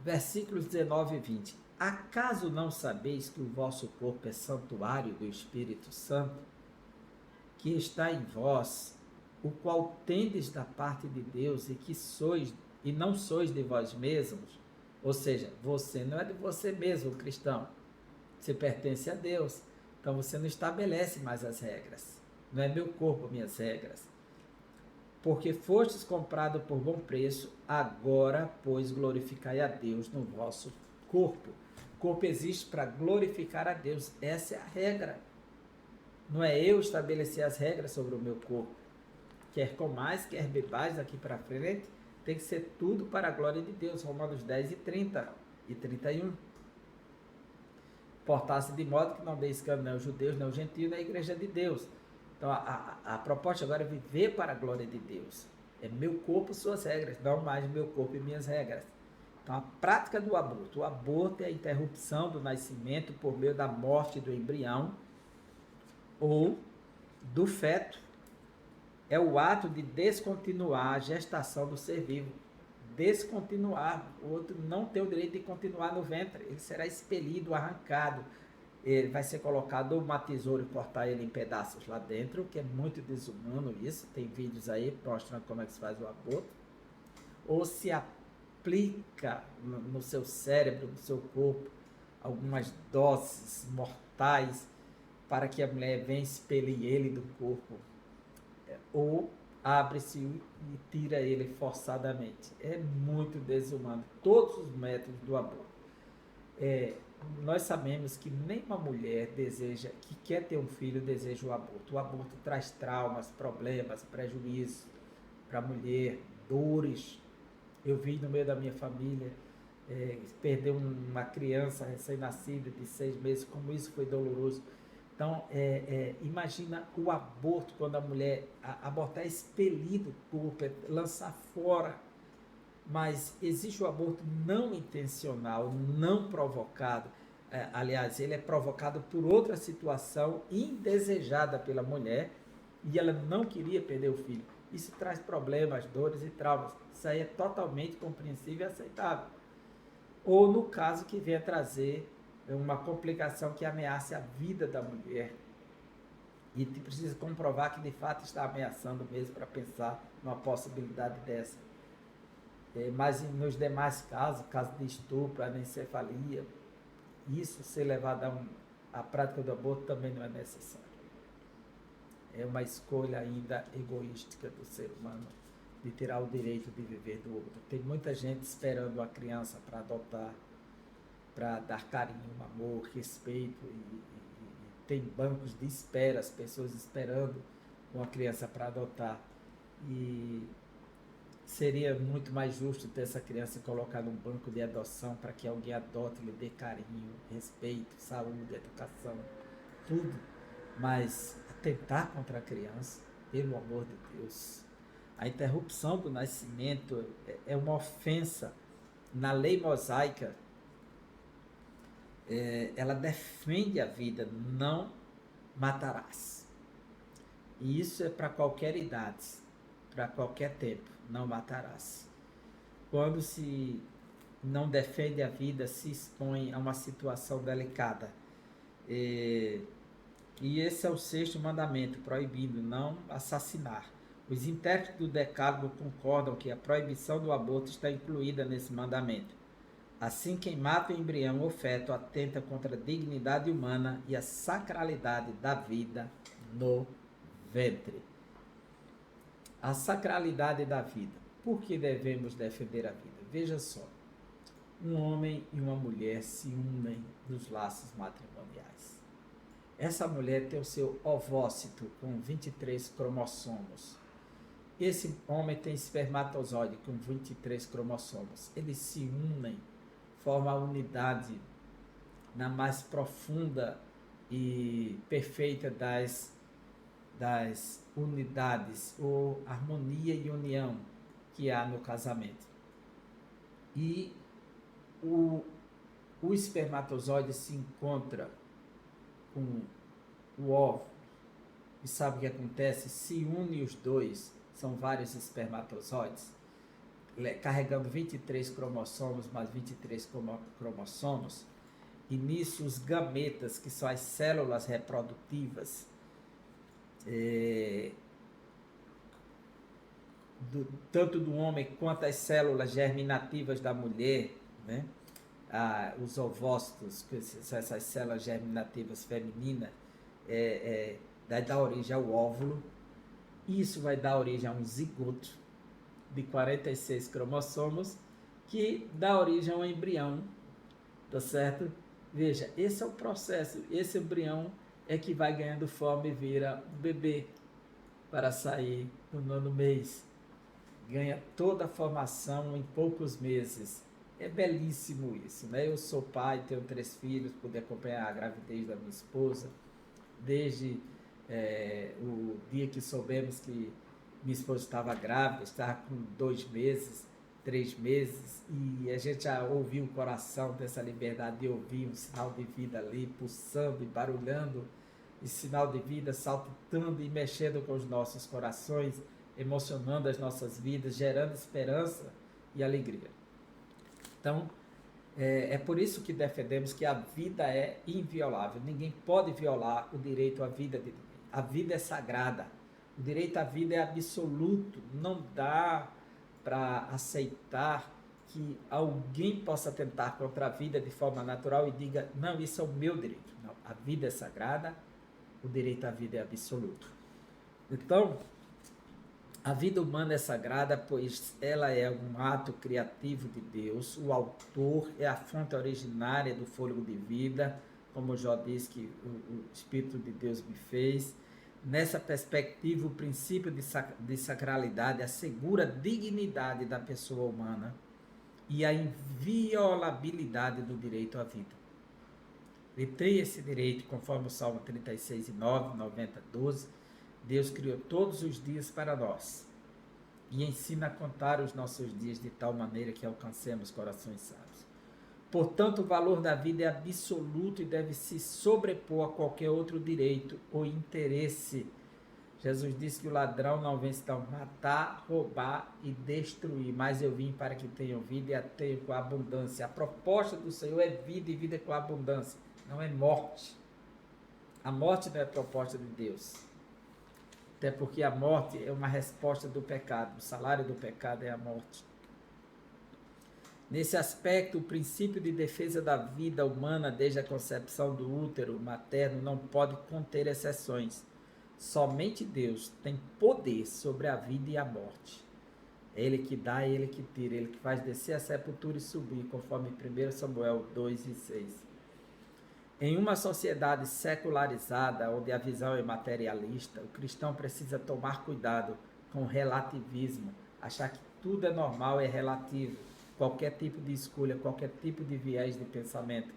versículos 19 e 20. Acaso não sabeis que o vosso corpo é santuário do Espírito Santo, que está em vós, o qual tendes da parte de Deus, e que sois, e não sois de vós mesmos? Ou seja, você não é de você mesmo, cristão. Você pertence a Deus. Então você não estabelece mais as regras. Não é meu corpo, minhas regras. Porque fostes comprado por bom preço, agora, pois, glorificai a Deus no vosso corpo. O corpo existe para glorificar a Deus. Essa é a regra. Não é eu estabelecer as regras sobre o meu corpo. Quer comais, quer bebais daqui para frente, tem que ser tudo para a glória de Deus. Romanos 10 e 30 e 31. Portar-se de modo que não dê escândalo nem aos judeus, nem aos gentios, nem à igreja de Deus. Então, a proposta agora é viver para a glória de Deus. É meu corpo, suas regras, não mais meu corpo e minhas regras. Então, a prática do aborto. O aborto é a interrupção do nascimento por meio da morte do embrião ou do feto. É o ato de descontinuar a gestação do ser vivo. Descontinuar. O outro não tem o direito de continuar no ventre. Ele será expelido, arrancado. Ele vai ser colocado uma tesoura e cortar ele em pedaços lá dentro, que é muito desumano isso. Tem vídeos aí mostrando como é que se faz o aborto. Ou se aplica no seu cérebro, no seu corpo, algumas doses mortais para que a mulher venha expelir ele do corpo. Ou abre-se e tira ele forçadamente. É muito desumano. Todos os métodos do aborto. Nós sabemos que nenhuma mulher que quer ter um filho, deseja o aborto. O aborto traz traumas, problemas, prejuízos para a mulher, dores. Eu vi no meio da minha família perder uma criança recém-nascida de 6 meses, como isso foi doloroso. Então, imagina o aborto, quando a mulher abortar, é expelido o corpo, é lançar fora. Mas existe o aborto não intencional, não provocado. Aliás, ele é provocado por outra situação indesejada pela mulher e ela não queria perder o filho. Isso traz problemas, dores e traumas. Isso aí é totalmente compreensível e aceitável. Ou no caso que venha trazer uma complicação que ameace a vida da mulher. E precisa comprovar que de fato está ameaçando mesmo para pensar numa possibilidade dessa. Mas nos demais casos, caso de estupro, anencefalia, isso ser levado à prática do aborto também não é necessário. É uma escolha ainda egoística do ser humano de tirar o direito de viver do outro. Tem muita gente esperando uma criança para adotar, para dar carinho, amor, respeito, e tem bancos de espera, as pessoas esperando uma criança para adotar. E seria muito mais justo ter essa criança e colocar num banco de adoção para que alguém adote, lhe dê carinho, respeito, saúde, educação, tudo. Mas atentar contra a criança, pelo amor de Deus. A interrupção do nascimento é uma ofensa. Na lei mosaica, ela defende a vida, não matarás. E isso é para qualquer idade, para qualquer tempo, não matarás. quando se não defende a vida, se expõe a uma situação delicada. E esse é o sexto mandamento, proibindo não assassinar. Os intérpretes do Decálogo concordam que a proibição do aborto está incluída nesse mandamento. Assim, quem mata o embrião ou feto atenta contra a dignidade humana e a sacralidade da vida no ventre. A sacralidade da vida. Por que devemos defender a vida? Veja só. Um homem e uma mulher se unem nos laços matrimoniais. Essa mulher tem o seu ovócito com 23 cromossomos. Esse homem tem espermatozoide com 23 cromossomos. Eles se unem, formam a unidade na mais profunda e perfeita das unidades, ou harmonia e união que há no casamento. E o espermatozoide se encontra com o óvulo e sabe o que acontece? Se une os dois, são vários espermatozoides, carregando 23 cromossomos mais 23 cromossomos, e nisso os gametas, que são as células reprodutivas, tanto do homem quanto as células germinativas da mulher, né? Os ovócitos, essas células germinativas femininas, vai dar origem ao óvulo. Isso vai dar origem a um zigoto de 46 cromossomos, que dá origem a um embrião, tá certo? Veja, esse é o processo. Esse embrião é que vai ganhando forma e vira um bebê para sair no 9º mês. Ganha toda a formação em poucos meses. É belíssimo isso, né? Eu sou pai, tenho 3 filhos, pude acompanhar a gravidez da minha esposa, desde o dia que soubemos que minha esposa estava grávida, estava com 2 meses, 3 meses, e a gente já ouviu o coração dessa liberdade de ouvir um sinal de vida ali, pulsando e barulhando, e sinal de vida saltitando e mexendo com os nossos corações, emocionando as nossas vidas, gerando esperança e alegria. Então, é por isso que defendemos que a vida é inviolável. Ninguém pode violar o direito à vida de ninguém. A vida é sagrada. O direito à vida é absoluto. Não dá para aceitar que alguém possa tentar contra a vida de forma natural e diga, não, isso é o meu direito. Não, a vida é sagrada, o direito à vida é absoluto. Então, a vida humana é sagrada, pois ela é um ato criativo de Deus. O autor é a fonte originária do fôlego de vida, como Jó diz que o Espírito de Deus me fez. Nessa perspectiva, o princípio de sacralidade assegura a dignidade da pessoa humana e a inviolabilidade do direito à vida. Ele tem esse direito, conforme o Salmo 36:9, 90, 12. Deus criou todos os dias para nós e ensina a contar os nossos dias de tal maneira que alcancemos corações sábios. Portanto, o valor da vida é absoluto e deve se sobrepor a qualquer outro direito ou interesse. Jesus disse que o ladrão não vem senão matar, roubar e destruir, mas eu vim para que tenham vida e a tenham com abundância. A proposta do Senhor é vida e vida com abundância, não é morte. A morte não é a proposta de Deus. Até porque a morte é uma resposta do pecado. O salário do pecado é a morte. Nesse aspecto, o princípio de defesa da vida humana desde a concepção do útero materno não pode conter exceções. Somente Deus tem poder sobre a vida e a morte. É Ele que dá, é Ele que tira, Ele que faz descer a sepultura e subir, conforme 1 Samuel 2:6. Em uma sociedade secularizada, onde a visão é materialista, o cristão precisa tomar cuidado com o relativismo, achar que tudo é normal, é relativo, qualquer tipo de escolha, qualquer tipo de viés de pensamento.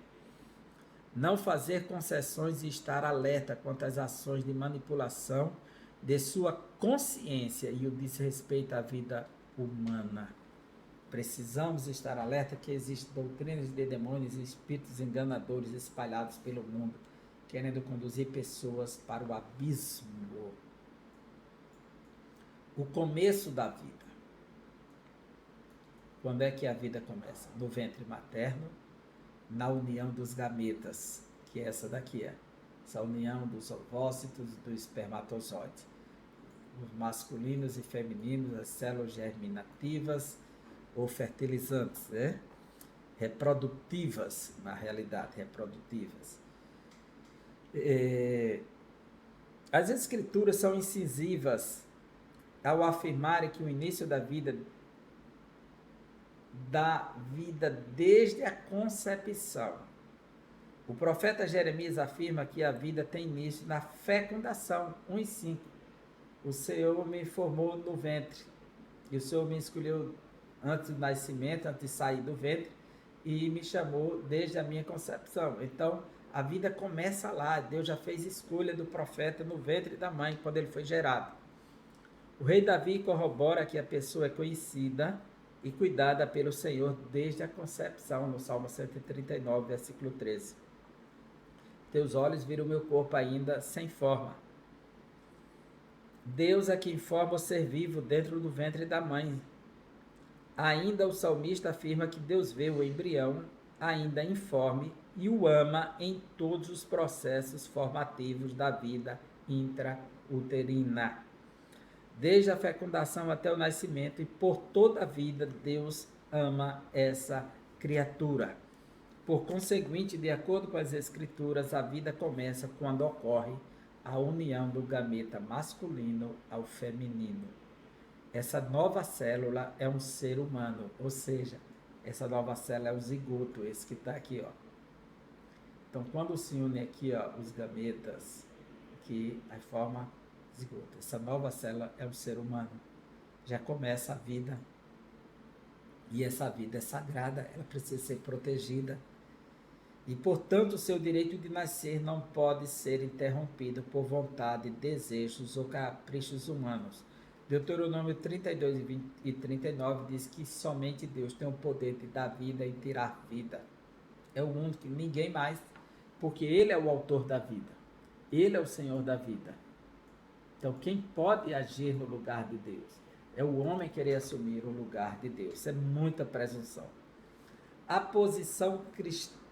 Não fazer concessões e estar alerta quanto às ações de manipulação de sua consciência e o desrespeito à vida humana. Precisamos estar alerta que existem doutrinas de demônios e espíritos enganadores espalhados pelo mundo, querendo conduzir pessoas para o abismo. O começo da vida. Quando é que a vida começa? No ventre materno, na união dos gametas, que essa daqui é. Essa união dos ovócitos e do espermatozoide. Os masculinos e femininos, as células germinativas ou fertilizantes, né? Reprodutivas, na realidade, reprodutivas. As escrituras são incisivas ao afirmarem que o início da vida desde a concepção. O profeta Jeremias afirma que a vida tem início na fecundação, 1:5. O Senhor me formou no ventre, e o Senhor me escolheu antes do nascimento, antes de sair do ventre, e me chamou desde a minha concepção. Então, a vida começa lá. Deus já fez escolha do profeta no ventre da mãe, quando ele foi gerado. O rei Davi corrobora que a pessoa é conhecida e cuidada pelo Senhor desde a concepção, no Salmo 139, versículo 13. Teus olhos viram meu corpo ainda sem forma. Deus é quem forma o ser vivo dentro do ventre da mãe. Ainda o salmista afirma que Deus vê o embrião ainda informe e o ama em todos os processos formativos da vida intrauterina. Desde a fecundação até o nascimento e por toda a vida, Deus ama essa criatura. Por conseguinte, de acordo com as Escrituras, a vida começa quando ocorre a união do gameta masculino ao feminino. Essa nova célula é um ser humano, ou seja, essa nova célula é o zigoto, esse que está aqui, ó. Então, quando se une aqui, ó, os gametas, que aí forma zigoto. Essa nova célula é um ser humano. Já começa a vida. E essa vida é sagrada, ela precisa ser protegida. E, portanto, o seu direito de nascer não pode ser interrompido por vontade, desejos ou caprichos humanos. Deuteronômio 32 e 39 diz que somente Deus tem o poder de dar vida e tirar vida. É o único, ninguém mais, porque Ele é o autor da vida. Ele é o Senhor da vida. Então, quem pode agir no lugar de Deus? É o homem querer assumir o lugar de Deus. Isso é muita presunção. A posição cristã.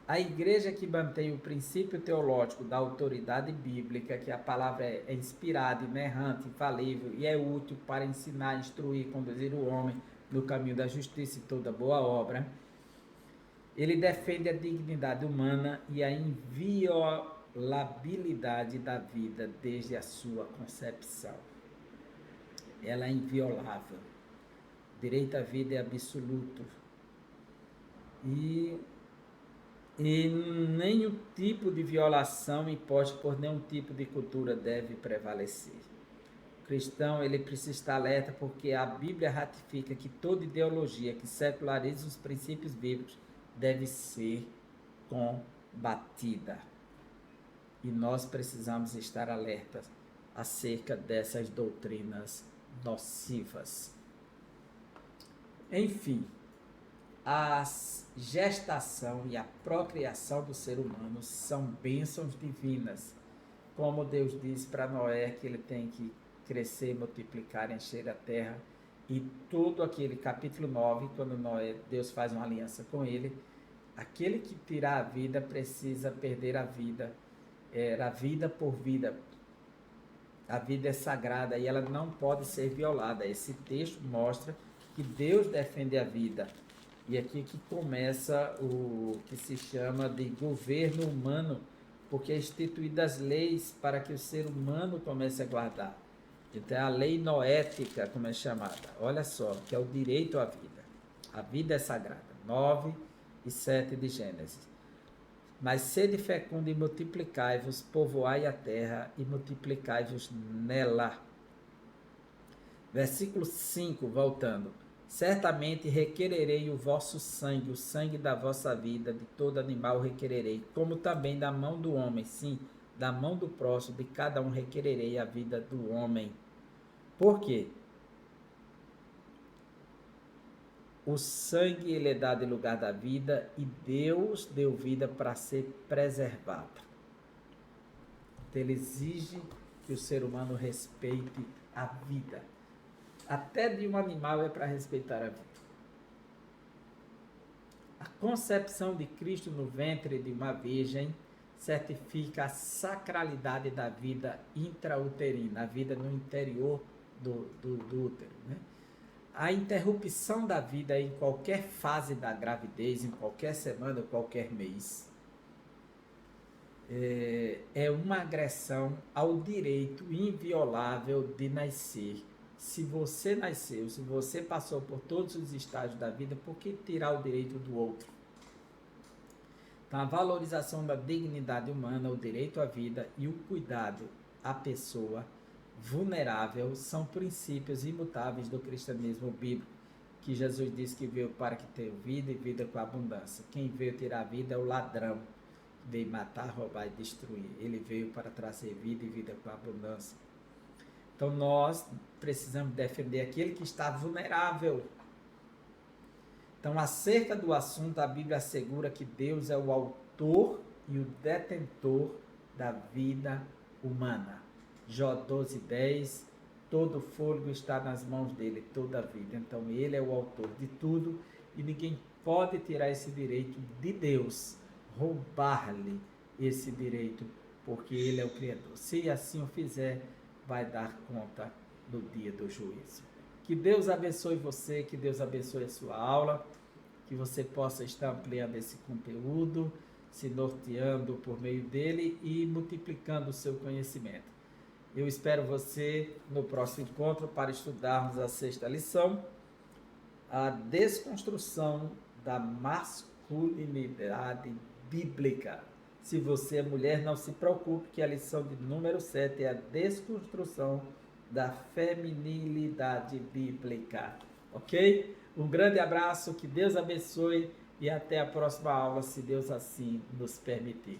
A igreja que mantém o princípio teológico da autoridade bíblica, que a palavra é inspirada, inerrante, infalível e é útil para ensinar, instruir, conduzir o homem no caminho da justiça e toda boa obra. Ele defende a dignidade humana e a inviolabilidade da vida desde a sua concepção. Ela é inviolável. O direito à vida é absoluto. E nenhum tipo de violação imposta por nenhum tipo de cultura deve prevalecer. O cristão, ele precisa estar alerta porque a Bíblia ratifica que toda ideologia que seculariza os princípios bíblicos deve ser combatida. E nós precisamos estar alertas acerca dessas doutrinas nocivas. Enfim, a gestação e a procriação do ser humano são bênçãos divinas. Como Deus disse para Noé que ele tem que crescer, multiplicar, encher a terra. E todo aquele capítulo 9, quando Deus faz uma aliança com ele, aquele que tirar a vida precisa perder a vida. Era vida por vida. A vida é sagrada e ela não pode ser violada. Esse texto mostra que Deus defende a vida. E aqui que começa o que se chama de governo humano, porque é instituídas leis para que o ser humano comece a guardar. Então é a lei noética, como é chamada. Olha só, que é o direito à vida. A vida é sagrada. 9 e 7 de Gênesis. Mas sede fecundo e multiplicai-vos, povoai a terra e multiplicai-vos nela. Versículo 5, voltando. Certamente requererei o vosso sangue, o sangue da vossa vida, de todo animal requererei, como também da mão do homem, sim, da mão do próximo, de cada um requererei a vida do homem. Por quê? O sangue, ele é dado em lugar da vida e Deus deu vida para ser preservado. Então, ele exige que o ser humano respeite a vida. até de um animal é para respeitar a vida. A concepção de Cristo no ventre de uma virgem certifica a sacralidade da vida intrauterina, a vida no interior do útero, né? A interrupção da vida em qualquer fase da gravidez, em qualquer semana, qualquer mês, é uma agressão ao direito inviolável de nascer. Se você nasceu, se você passou por todos os estágios da vida, por que tirar o direito do outro? Então, a valorização da dignidade humana, o direito à vida e o cuidado à pessoa vulnerável são princípios imutáveis do cristianismo bíblico, que Jesus disse que veio para que tenha vida e vida com abundância. Quem veio tirar a vida é o ladrão, que veio matar, roubar e destruir. Ele veio para trazer vida e vida com abundância. Então nós precisamos defender aquele que está vulnerável. Então, acerca do assunto, a Bíblia assegura que Deus é o autor e o detentor da vida humana. Jó 12:10, todo fôlego está nas mãos dele, toda a vida. Então, ele é o autor de tudo e ninguém pode tirar esse direito de Deus, roubar-lhe esse direito, porque ele é o Criador. Se assim o fizer, vai dar conta no dia do juízo. Que Deus abençoe você, que Deus abençoe a sua aula, que você possa estar ampliando esse conteúdo, se norteando por meio dele e multiplicando o seu conhecimento. Eu espero você no próximo encontro para estudarmos a 6ª lição, a desconstrução da masculinidade bíblica. Se você é mulher, não se preocupe que a lição de número 7 é a desconstrução da feminilidade bíblica. Ok? Um grande abraço, que Deus abençoe e até a próxima aula, se Deus assim nos permitir.